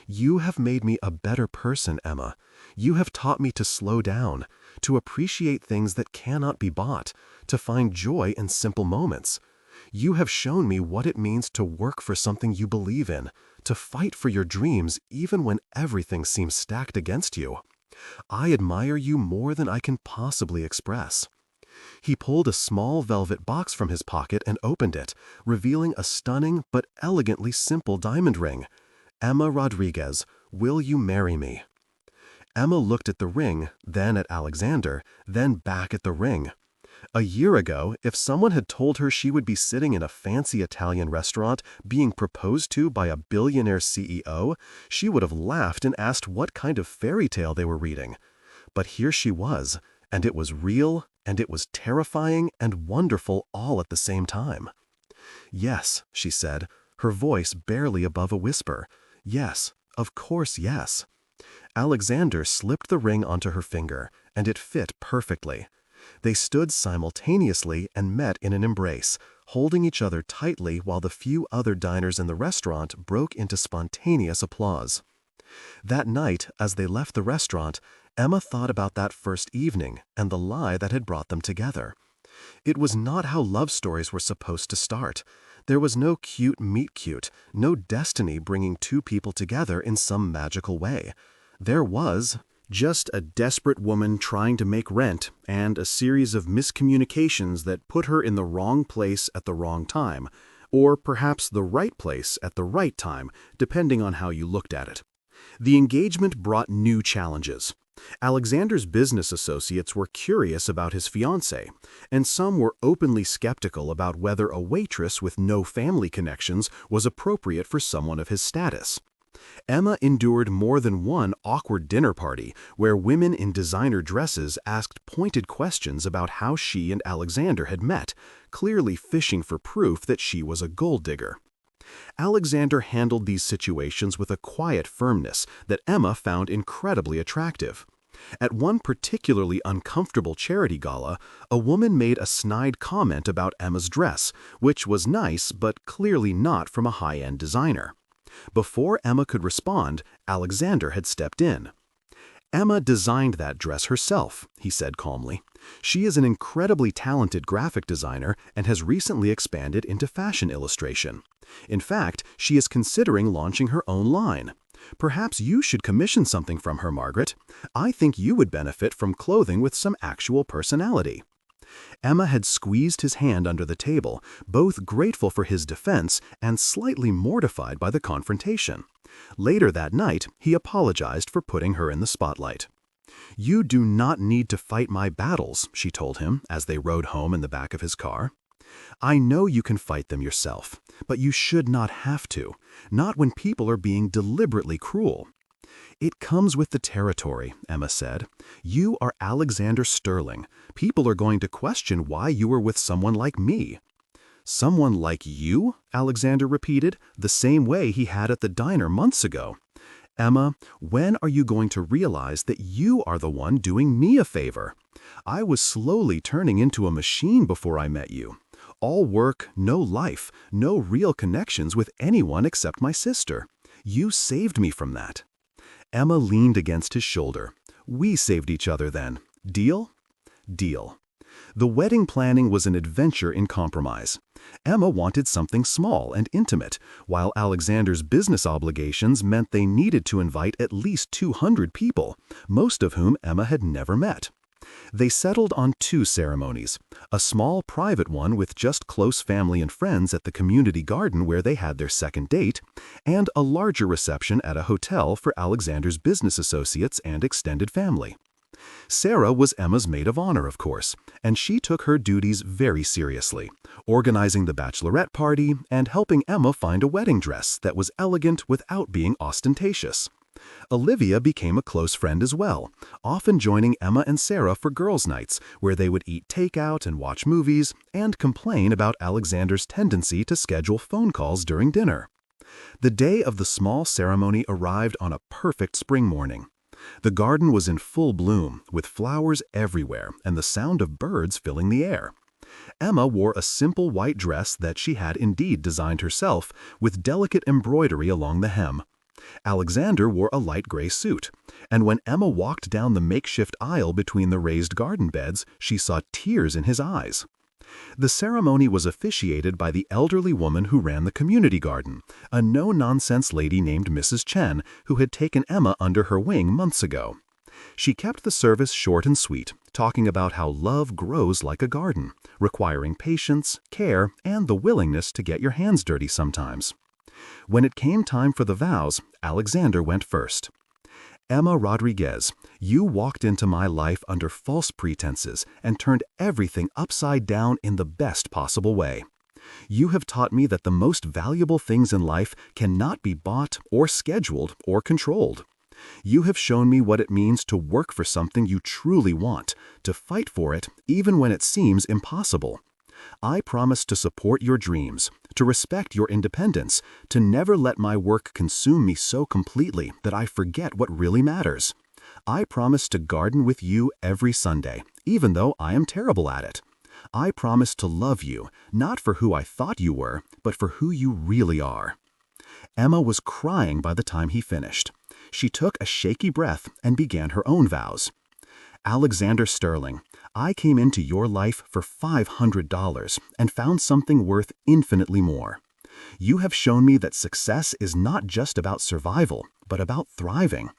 "You have made me a better person, Emma. You have taught me to slow down, to appreciate things that cannot be bought, to find joy in simple moments. You have shown me what it means to work for something you believe in, to fight for your dreams even when everything seems stacked against you. I admire you more than I can possibly express." He pulled a small velvet box from his pocket and opened it, revealing a stunning but elegantly simple diamond ring. "Emma Rodriguez, will you marry me?" Emma looked at the ring, then at Alexander, then back at the ring. A year ago, if someone had told her she would be sitting in a fancy Italian restaurant being proposed to by a billionaire CEO, she would have laughed and asked what kind of fairy tale they were reading. But here she was, and it was real, and it was terrifying and wonderful all at the same time. "Yes," she said, her voice barely above a whisper. "Yes, of course, yes." Alexander slipped the ring onto her finger, and it fit perfectly. They stood simultaneously and met in an embrace, holding each other tightly while the few other diners in the restaurant broke into spontaneous applause. That night, as they left the restaurant, Emma thought about that first evening and the lie that had brought them together. It was not how love stories were supposed to start. There was no cute meet cute, no destiny bringing 2 people together in some magical way. There was just a desperate woman trying to make rent and a series of miscommunications that put her in the wrong place at the wrong time, or perhaps the right place at the right time, depending on how you looked at it. The engagement brought new challenges. Alexander's business associates were curious about his fiancée, and some were openly skeptical about whether a waitress with no family connections was appropriate for someone of his status. Emma endured more than one awkward dinner party where women in designer dresses asked pointed questions about how she and Alexander had met, clearly fishing for proof that she was a gold digger. Alexander handled these situations with a quiet firmness that Emma found incredibly attractive. At one particularly uncomfortable charity gala, a woman made a snide comment about Emma's dress, which was nice but clearly not from a high-end designer. Before Emma could respond, Alexander had stepped in. "Emma designed that dress herself," he said calmly. "She is an incredibly talented graphic designer and has recently expanded into fashion illustration. In fact, she is considering launching her own line. Perhaps you should commission something from her, Margaret. I think you would benefit from clothing with some actual personality." Emma had squeezed his hand under the table, both grateful for his defense and slightly mortified by the confrontation. Later that night, he apologized for putting her in the spotlight. "You do not need to fight my battles," she told him as they rode home in the back of his car. "I know you can fight them yourself, but you should not have to, not when people are being deliberately cruel." "It comes with the territory," Emma said. "You are Alexander Sterling. People are going to question why you were with someone like me." "Someone like you?" Alexander repeated, the same way he had at the diner months ago. "Emma, when are you going to realize that you are the one doing me a favor? I was slowly turning into a machine before I met you. All work, no life, no real connections with anyone except my sister. You saved me from that." Emma leaned against his shoulder. "We saved each other then. Deal? Deal. The wedding planning was an adventure in compromise. Emma wanted something small and intimate, while Alexander's business obligations meant they needed to invite at least 200 people, most of whom Emma had never met. They settled on 2 ceremonies, a small private one with just close family and friends at the community garden where they had their second date, and a larger reception at a hotel for Alexander's business associates and extended family. Sarah was Emma's maid of honor, of course, and she took her duties very seriously, organizing the bachelorette party and helping Emma find a wedding dress that was elegant without being ostentatious. Olivia became a close friend as well, often joining Emma and Sarah for girls' nights, where they would eat takeout and watch movies, and complain about Alexander's tendency to schedule phone calls during dinner. The day of the small ceremony arrived on a perfect spring morning. The garden was in full bloom, with flowers everywhere and the sound of birds filling the air. Emma wore a simple white dress that she had indeed designed herself, with delicate embroidery along the hem. Alexander wore a light gray suit, and when Emma walked down the makeshift aisle between the raised garden beds, she saw tears in his eyes. The ceremony was officiated by the elderly woman who ran the community garden, a no-nonsense lady named Mrs. Chen, who had taken Emma under her wing months ago. She kept the service short and sweet, talking about how love grows like a garden, requiring patience, care, and the willingness to get your hands dirty sometimes. When it came time for the vows, Alexander went first. Emma Rodriguez, you walked into my life under false pretenses and turned everything upside down in the best possible way. You have taught me that the most valuable things in life cannot be bought or scheduled or controlled. You have shown me what it means to work for something you truly want, to fight for it even when it seems impossible. I promise to support your dreams, to respect your independence, to never let my work consume me so completely that I forget what really matters. I promise to garden with you every Sunday, even though I am terrible at it. I promise to love you, not for who I thought you were, but for who you really are. Emma was crying by the time he finished. She took a shaky breath and began her own vows. Alexander Sterling, I came into your life for $500 and found something worth infinitely more. You have shown me that success is not just about survival, but about thriving.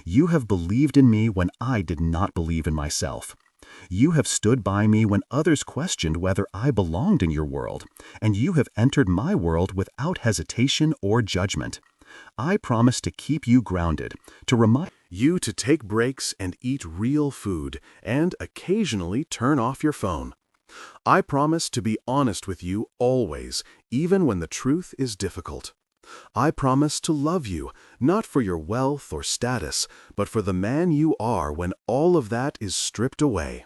You have believed in me when I did not believe in myself. You have stood by me when others questioned whether I belonged in your world, and you have entered my world without hesitation or judgment. I promise to keep you grounded, to remind You to take breaks and eat real food, and occasionally turn off your phone. I promise to be honest with you always, even when the truth is difficult. I promise to love you, not for your wealth or status, but for the man you are when all of that is stripped away.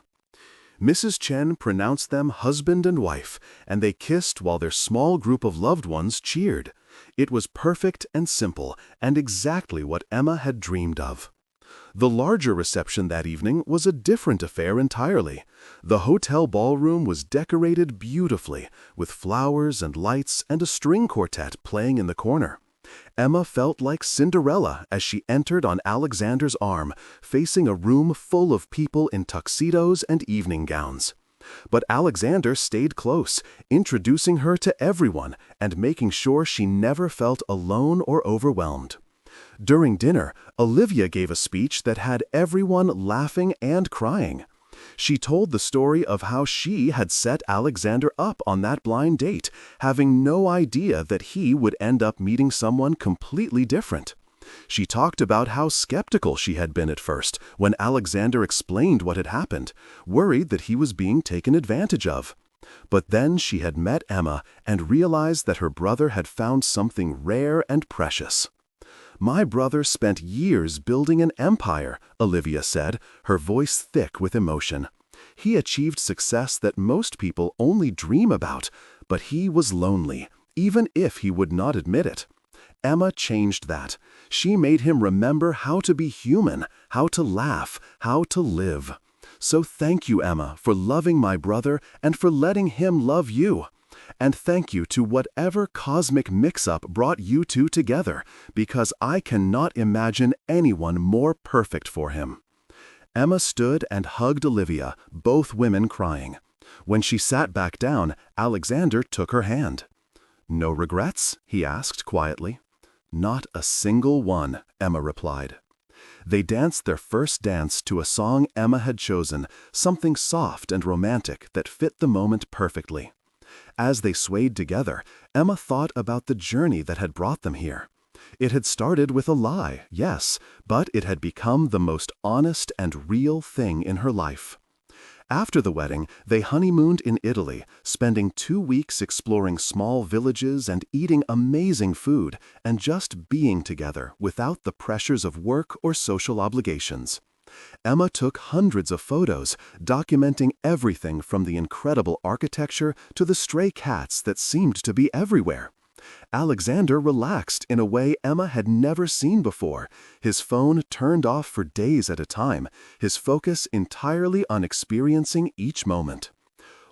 Mrs. Chen pronounced them husband and wife, and they kissed while their small group of loved ones cheered. It was perfect and simple, and exactly what Emma had dreamed of. The larger reception that evening was a different affair entirely. The hotel ballroom was decorated beautifully, with flowers and lights and a string quartet playing in the corner. Emma felt like Cinderella as she entered on Alexander's arm, facing a room full of people in tuxedos and evening gowns. But Alexander stayed close, introducing her to everyone and making sure she never felt alone or overwhelmed. During dinner, Olivia gave a speech that had everyone laughing and crying. She told the story of how she had set Alexander up on that blind date, having no idea that he would end up meeting someone completely different. She talked about how skeptical she had been at first when Alexander explained what had happened, worried that he was being taken advantage of. But then she had met Emma and realized that her brother had found something rare and precious. My brother spent years building an empire, Olivia said, her voice thick with emotion. He achieved success that most people only dream about, but he was lonely, even if he would not admit it. Emma changed that. She made him remember how to be human, how to laugh, how to live. So thank you, Emma, for loving my brother and for letting him love you. And thank you to whatever cosmic mix-up brought you two together, because I cannot imagine anyone more perfect for him. Emma stood and hugged Olivia, both women crying. When she sat back down, Alexander took her hand. "No regrets?" he asked quietly. "Not a single one," Emma replied. They danced their first dance to a song Emma had chosen, something soft and romantic that fit the moment perfectly. As they swayed together, Emma thought about the journey that had brought them here. It had started with a lie, yes, but it had become the most honest and real thing in her life. After the wedding, they honeymooned in Italy, spending 2 weeks exploring small villages and eating amazing food, and just being together without the pressures of work or social obligations. Emma took hundreds of photos, documenting everything from the incredible architecture to the stray cats that seemed to be everywhere. Alexander relaxed in a way Emma had never seen before, his phone turned off for days at a time, his focus entirely on experiencing each moment.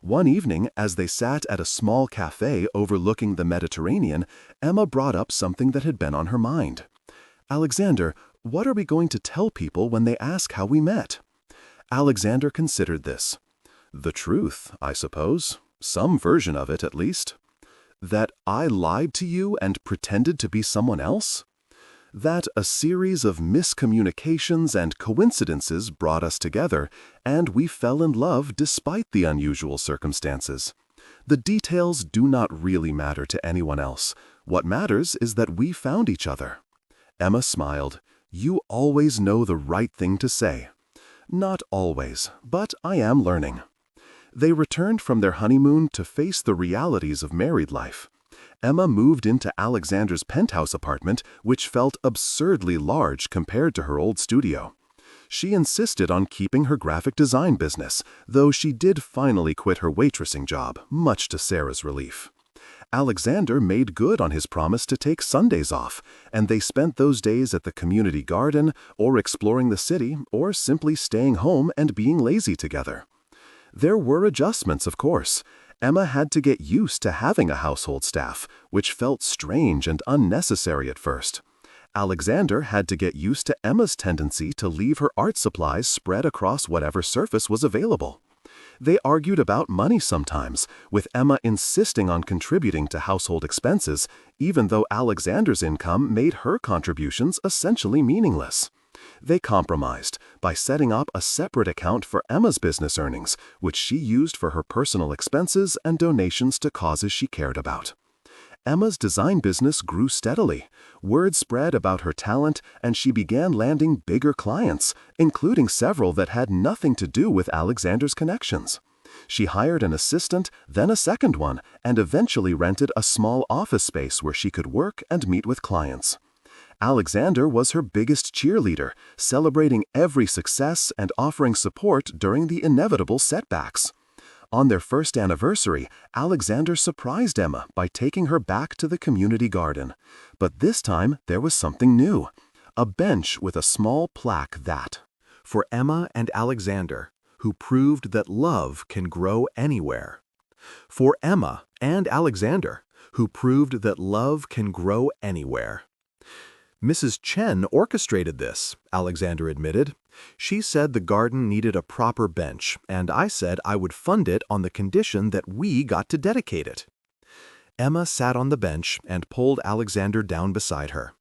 One evening, as they sat at a small cafe overlooking the Mediterranean, Emma brought up something that had been on her mind. "Alexander, what are we going to tell people when they ask how we met?" Alexander considered this. "The truth, I suppose. Some version of it, at least. That I lied to you and pretended to be someone else? That a series of miscommunications and coincidences brought us together, and we fell in love despite the unusual circumstances. The details do not really matter to anyone else. What matters is that we found each other." Emma smiled. "You always know the right thing to say." "Not always, but I am learning." They returned from their honeymoon to face the realities of married life. Emma moved into Alexander's penthouse apartment, which felt absurdly large compared to her old studio. She insisted on keeping her graphic design business, though she did finally quit her waitressing job, much to Sarah's relief. Alexander made good on his promise to take Sundays off, and they spent those days at the community garden, or exploring the city, or simply staying home and being lazy together. There were adjustments, of course. Emma had to get used to having a household staff, which felt strange and unnecessary at first. Alexander had to get used to Emma's tendency to leave her art supplies spread across whatever surface was available. They argued about money sometimes, with Emma insisting on contributing to household expenses, even though Alexander's income made her contributions essentially meaningless. They compromised by setting up a separate account for Emma's business earnings, which she used for her personal expenses and donations to causes she cared about. Emma's design business grew steadily. Word spread about her talent, and she began landing bigger clients, including several that had nothing to do with Alexander's connections. She hired an assistant, then a second one, and eventually rented a small office space where she could work and meet with clients. Alexander was her biggest cheerleader, celebrating every success and offering support during the inevitable setbacks. On their first anniversary, Alexander surprised Emma by taking her back to the community garden. But this time, there was something new. A bench with a small plaque that, "For Emma and Alexander, who proved that love can grow anywhere." For Emma and Alexander, who proved that love can grow anywhere. "Mrs. Chen orchestrated this," Alexander admitted. "She said the garden needed a proper bench, and I said I would fund it on the condition that we got to dedicate it." Emma sat on the bench and pulled Alexander down beside her.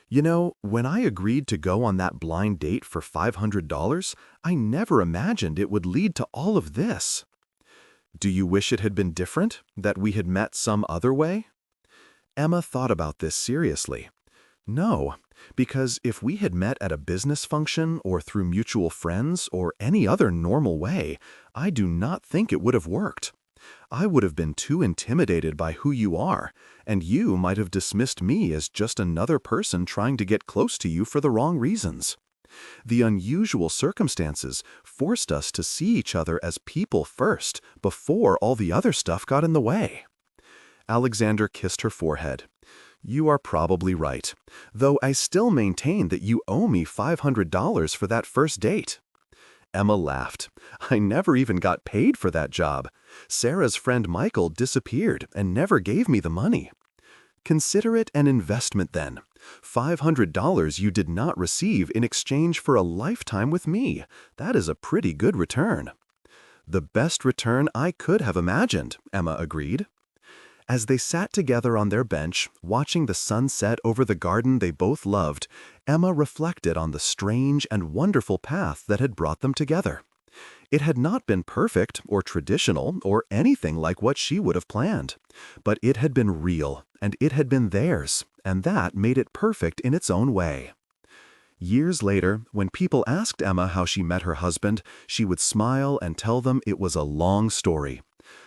"You know, when I agreed to go on that blind date for $500, I never imagined it would lead to all of this." "Do you wish it had been different, that we had met some other way?" Emma thought about this seriously. "No, because if we had met at a business function or through mutual friends or any other normal way, I do not think it would have worked. I would have been too intimidated by who you are, and you might have dismissed me as just another person trying to get close to you for the wrong reasons. The unusual circumstances forced us to see each other as people first, before all the other stuff got in the way." Alexander kissed her forehead. "You are probably right, though I still maintain that you owe me $500 for that first date." Emma laughed. "I never even got paid for that job. Sarah's friend Michael disappeared and never gave me the money." "Consider it an investment then. $500 you did not receive in exchange for a lifetime with me. That is a pretty good return." "The best return I could have imagined," Emma agreed. As they sat together on their bench, watching the sun set over the garden they both loved, Emma reflected on the strange and wonderful path that had brought them together. It had not been perfect or traditional or anything like what she would have planned, but it had been real, and it had been theirs, and that made it perfect in its own way. Years later, when people asked Emma how she met her husband, she would smile and tell them it was a long story.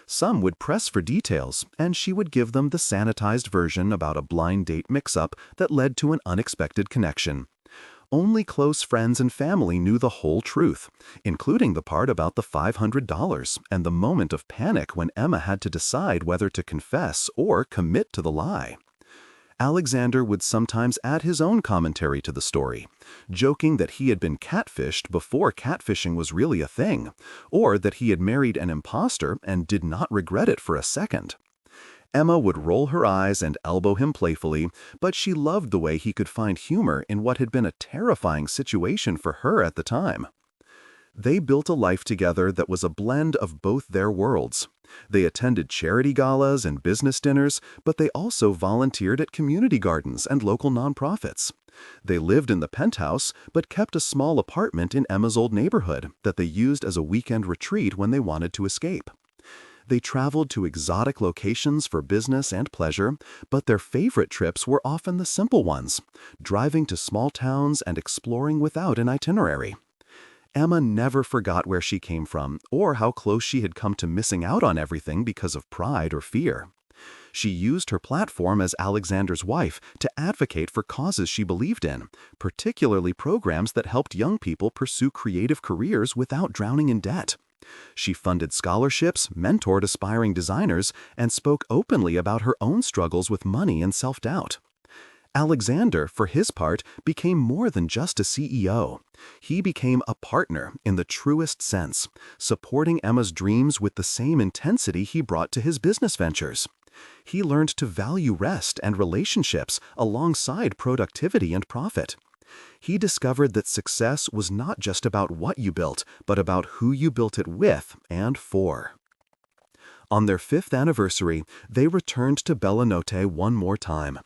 Some would press for details, and she would give them the sanitized version about a blind date mix-up that led to an unexpected connection. Only close friends and family knew the whole truth, including the part about the $500 and the moment of panic when Emma had to decide whether to confess or commit to the lie. Alexander would sometimes add his own commentary to the story, joking that he had been catfished before catfishing was really a thing, or that he had married an imposter and did not regret it for a second. Emma would roll her eyes and elbow him playfully, but she loved the way he could find humor in what had been a terrifying situation for her at the time. They built a life together that was a blend of both their worlds. They attended charity galas and business dinners, but they also volunteered at community gardens and local nonprofits. They lived in the penthouse, but kept a small apartment in Emma's old neighborhood that they used as a weekend retreat when they wanted to escape. They traveled to exotic locations for business and pleasure, but their favorite trips were often the simple ones, driving to small towns and exploring without an itinerary. Emma never forgot where she came from or how close she had come to missing out on everything because of pride or fear. She used her platform as Alexander's wife to advocate for causes she believed in, particularly programs that helped young people pursue creative careers without drowning in debt. She funded scholarships, mentored aspiring designers, and spoke openly about her own struggles with money and self-doubt. Alexander, for his part, became more than just a CEO. He became a partner in the truest sense, supporting Emma's dreams with the same intensity he brought to his business ventures. He learned to value rest and relationships alongside productivity and profit. He discovered that success was not just about what you built, but about who you built it with and for. On their 5th anniversary, they returned to Bella Notte one more time.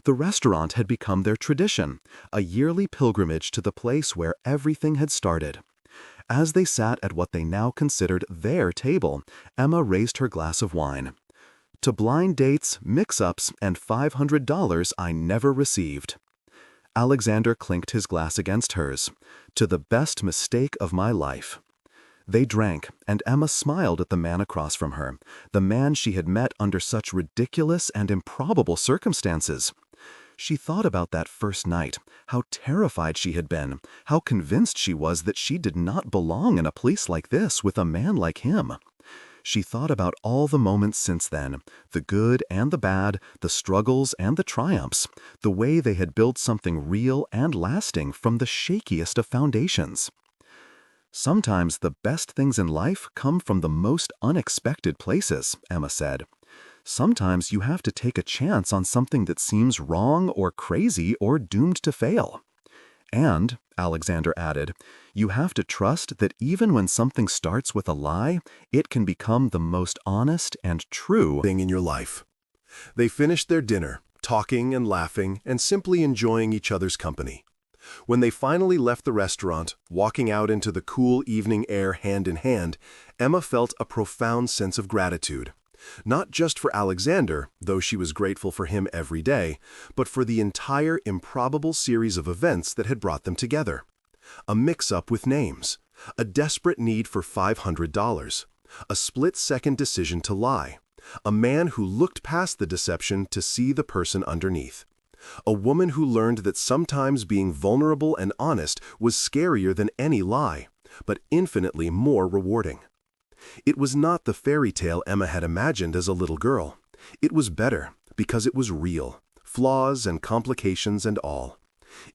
The restaurant had become their tradition, a yearly pilgrimage to the place where everything had started. As they sat at what they now considered their table, Emma raised her glass of wine. "To blind dates, mix-ups, and $500 I never received." Alexander clinked his glass against hers. "To the best mistake of my life." They drank, and Emma smiled at the man across from her, the man she had met under such ridiculous and improbable circumstances. She thought about that first night, how terrified she had been, how convinced she was that she did not belong in a place like this with a man like him. She thought about all the moments since then, the good and the bad, the struggles and the triumphs, the way they had built something real and lasting from the shakiest of foundations. "Sometimes the best things in life come from the most unexpected places," Emma said. "Sometimes you have to take a chance on something that seems wrong or crazy or doomed to fail. And," Alexander added, "you have to trust that even when something starts with a lie, it can become the most honest and true thing in your life." They finished their dinner, talking and laughing and simply enjoying each other's company. When they finally left the restaurant, walking out into the cool evening air hand in hand, Emma felt a profound sense of gratitude. Not just for Alexander, though she was grateful for him every day, but for the entire improbable series of events that had brought them together. A mix-up with names, a desperate need for $500, a split-second decision to lie, a man who looked past the deception to see the person underneath. A woman who learned that sometimes being vulnerable and honest was scarier than any lie, but infinitely more rewarding. It was not the fairy tale Emma had imagined as a little girl. It was better because it was real, flaws and complications and all.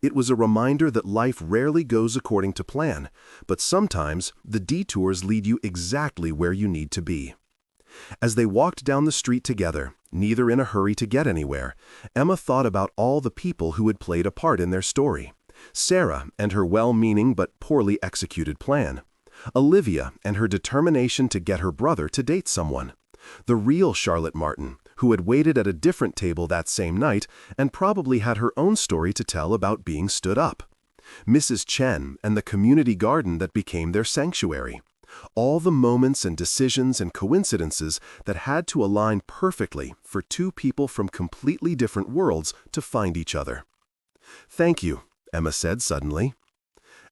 It was a reminder that life rarely goes according to plan, but sometimes the detours lead you exactly where you need to be. As they walked down the street together, Neither in a hurry to get anywhere, Emma thought about all the people who had played a part in their story. Sarah and her well-meaning but poorly executed plan. Olivia and her determination to get her brother to date someone. The real Charlotte Martin, who had waited at a different table that same night and probably had her own story to tell about being stood up. Mrs. Chen and the community garden that became their sanctuary. All the moments and decisions and coincidences that had to align perfectly for two people from completely different worlds to find each other. "Thank you," Emma said suddenly.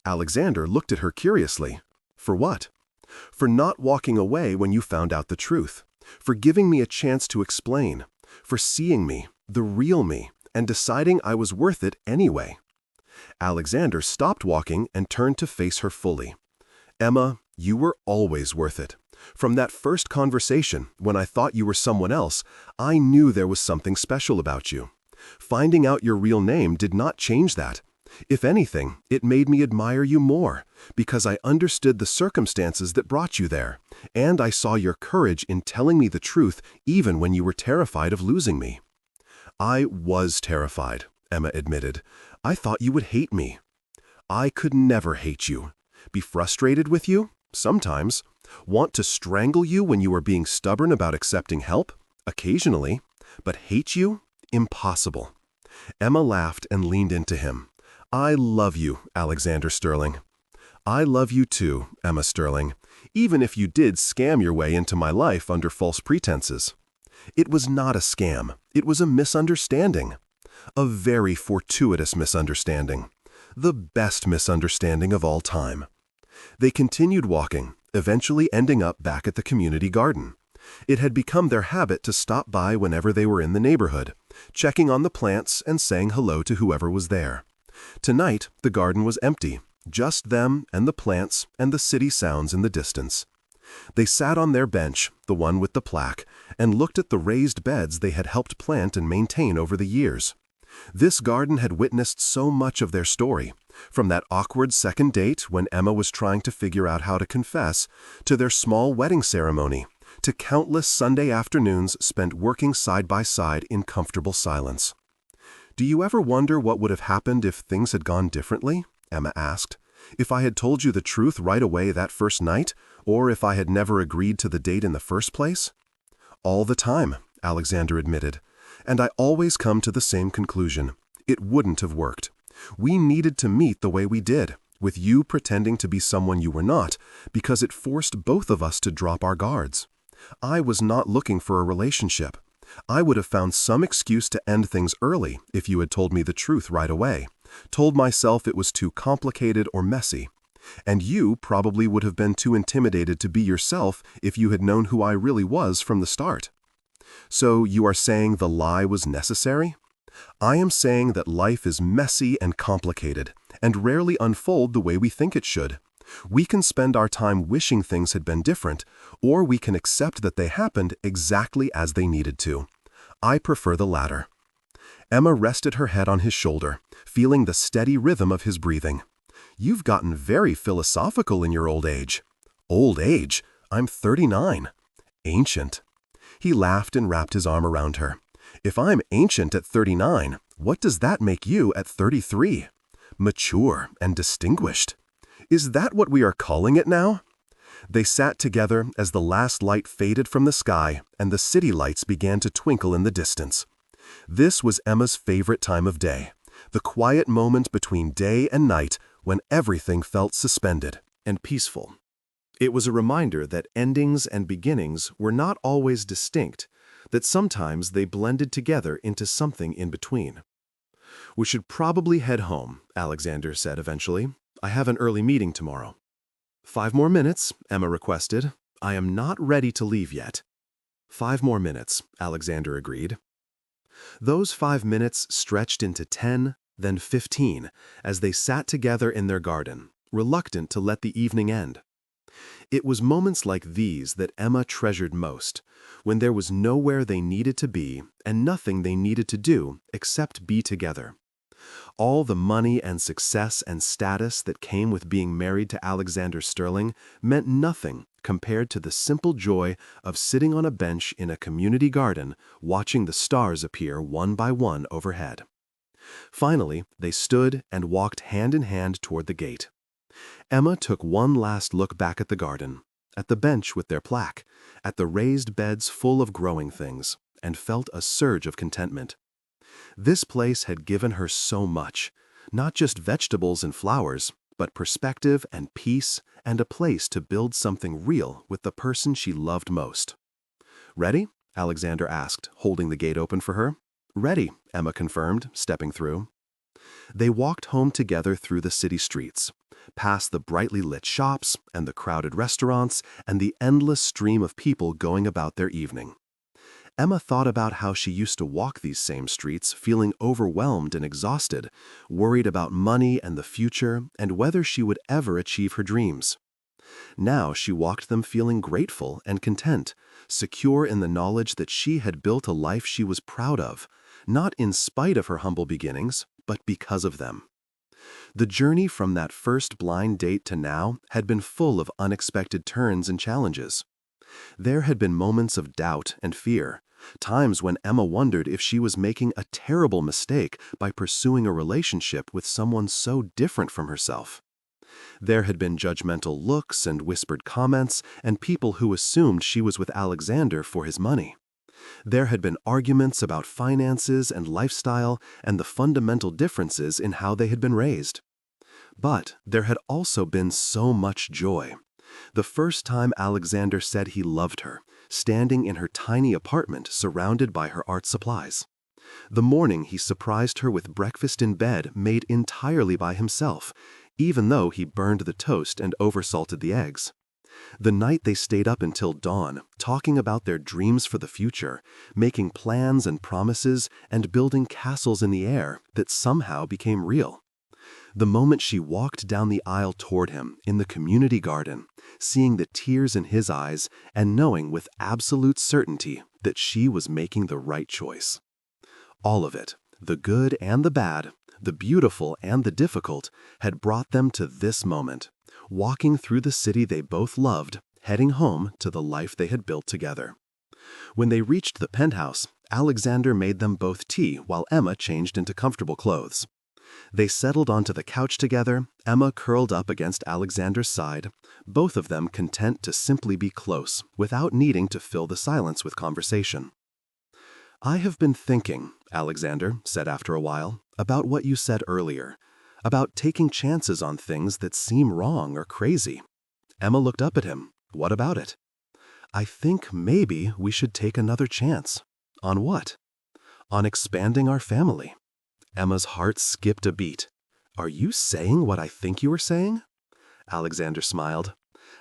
Alexander looked at her curiously. "For what?" "For not walking away when you found out the truth. For giving me a chance to explain. For seeing me, the real me, and deciding I was worth it anyway." Alexander stopped walking and turned to face her fully. "Emma, you were always worth it. From that first conversation, when I thought you were someone else, I knew there was something special about you. Finding out your real name did not change that. If anything, it made me admire you more, because I understood the circumstances that brought you there, and I saw your courage in telling me the truth even when you were terrified of losing me." "I was terrified," Emma admitted. "I thought you would hate me." "I could never hate you. Be frustrated with you? Sometimes. Want to strangle you when you were being stubborn about accepting help? Occasionally. But hate you? Impossible." Emma laughed and leaned into him. "I love you, Alexander Sterling." "I love you too, Emma Sterling, even if you did scam your way into my life under false pretenses." "It was not a scam. It was a misunderstanding. A very fortuitous misunderstanding. The best misunderstanding of all time." They continued walking, eventually ending up back at the community garden. It had become their habit to stop by whenever they were in the neighborhood, checking on the plants and saying hello to whoever was there. Tonight, the garden was empty, just them and the plants and the city sounds in the distance. They sat on their bench, the one with the plaque, and looked at the raised beds they had helped plant and maintain over the years. This garden had witnessed so much of their story, from that awkward second date when Emma was trying to figure out how to confess, to their small wedding ceremony, to countless Sunday afternoons spent working side by side in comfortable silence. "Do you ever wonder what would have happened if things had gone differently?" Emma asked. "If I had told you the truth right away that first night, or if I had never agreed to the date in the first place?" "All the time," Alexander admitted. "And I always come to the same conclusion. It wouldn't have worked. We needed to meet the way we did, with you pretending to be someone you were not, because it forced both of us to drop our guards. I was not looking for a relationship. I would have found some excuse to end things early if you had told me the truth right away, told myself it was too complicated or messy. And you probably would have been too intimidated to be yourself if you had known who I really was from the start." "So you are saying the lie was necessary?" "I am saying that life is messy and complicated, and rarely unfold the way we think it should. We can spend our time wishing things had been different, or we can accept that they happened exactly as they needed to. I prefer the latter." Emma rested her head on his shoulder, feeling the steady rhythm of his breathing. "You've gotten very philosophical in your old age." "Old age? I'm 39. Ancient." He laughed and wrapped his arm around her. "If I'm ancient at 39, what does that make you at 33? Mature and distinguished. Is that what we are calling it now?" They sat together as the last light faded from the sky and the city lights began to twinkle in the distance. This was Emma's favorite time of day, the quiet moment between day and night when everything felt suspended and peaceful. It was a reminder that endings and beginnings were not always distinct, that sometimes they blended together into something in between. "We should probably head home," Alexander said eventually. "I have an early meeting tomorrow." "5 more minutes," Emma requested. "I am not ready to leave yet." 5 more minutes, Alexander agreed. Those 5 minutes stretched into 10, then 15, as they sat together in their garden, reluctant to let the evening end. It was moments like these that Emma treasured most, when there was nowhere they needed to be and nothing they needed to do except be together. All the money and success and status that came with being married to Alexander Sterling meant nothing compared to the simple joy of sitting on a bench in a community garden watching the stars appear one by one overhead. Finally, they stood and walked hand in hand toward the gate. Emma took one last look back at the garden, at the bench with their plaque, at the raised beds full of growing things, and felt a surge of contentment. This place had given her so much, not just vegetables and flowers, but perspective and peace and a place to build something real with the person she loved most. "Ready?" Alexander asked, holding the gate open for her. "Ready," Emma confirmed, stepping through. They walked home together through the city streets, past the brightly lit shops and the crowded restaurants and the endless stream of people going about their evening. Emma thought about how she used to walk these same streets feeling overwhelmed and exhausted, worried about money and the future and whether she would ever achieve her dreams. Now she walked them feeling grateful and content, secure in the knowledge that she had built a life she was proud of, not in spite of her humble beginnings, but because of them. The journey from that first blind date to now had been full of unexpected turns and challenges. There had been moments of doubt and fear, times when Emma wondered if she was making a terrible mistake by pursuing a relationship with someone so different from herself. There had been judgmental looks and whispered comments and people who assumed she was with Alexander for his money. There had been arguments about finances and lifestyle and the fundamental differences in how they had been raised. But there had also been so much joy. The first time Alexander said he loved her, standing in her tiny apartment surrounded by her art supplies. The morning he surprised her with breakfast in bed made entirely by himself, even though he burned the toast and oversalted the eggs. The night they stayed up until dawn, talking about their dreams for the future, making plans and promises, and building castles in the air that somehow became real. The moment she walked down the aisle toward him in the community garden, seeing the tears in his eyes and knowing with absolute certainty that she was making the right choice. All of it, the good and the bad, the beautiful and the difficult, had brought them to this moment, walking through the city they both loved, heading home to the life they had built together. When they reached the penthouse, Alexander made them both tea while Emma changed into comfortable clothes. They settled onto the couch together, Emma curled up against Alexander's side, both of them content to simply be close, without needing to fill the silence with conversation. "I have been thinking," Alexander said after a while, "about what you said earlier, about taking chances on things that seem wrong or crazy." Emma looked up at him. "What about it?" "I think maybe we should take another chance." "On what?" "On expanding our family." Emma's heart skipped a beat. "Are you saying what I think you are saying?" Alexander smiled.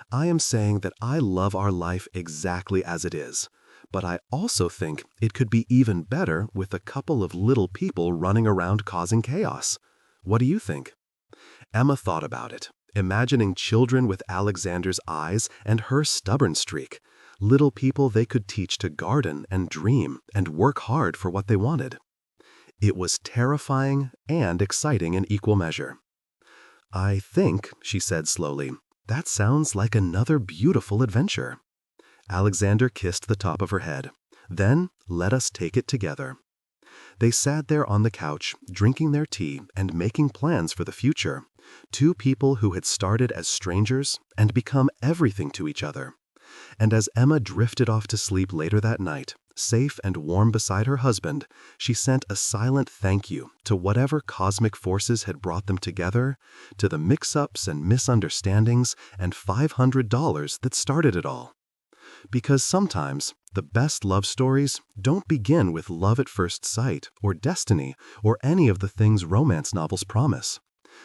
"I am saying that I love our life exactly as it is, but I also think it could be even better with a couple of little people running around causing chaos. What do you think?" Emma thought about it, imagining children with Alexander's eyes and her stubborn streak, little people they could teach to garden and dream and work hard for what they wanted. It was terrifying and exciting in equal measure. "I think," she said slowly, "that sounds like another beautiful adventure." Alexander kissed the top of her head. "Then let us take it together." They sat there on the couch, drinking their tea and making plans for the future, two people who had started as strangers and become everything to each other. And as Emma drifted off to sleep later that night, safe and warm beside her husband, she sent a silent thank you to whatever cosmic forces had brought them together, to the mix-ups and misunderstandings and $500 that started it all. Because sometimes the best love stories don't begin with love at first sight or destiny or any of the things romance novels promise.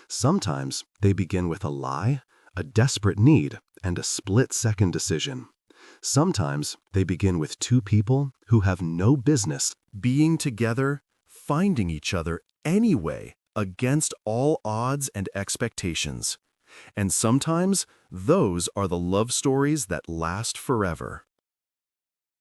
Sometimes they begin with a lie, a desperate need, and a split-second decision. Sometimes they begin with two people who have no business being together, finding each other anyway against all odds and expectations. And sometimes those are the love stories that last forever.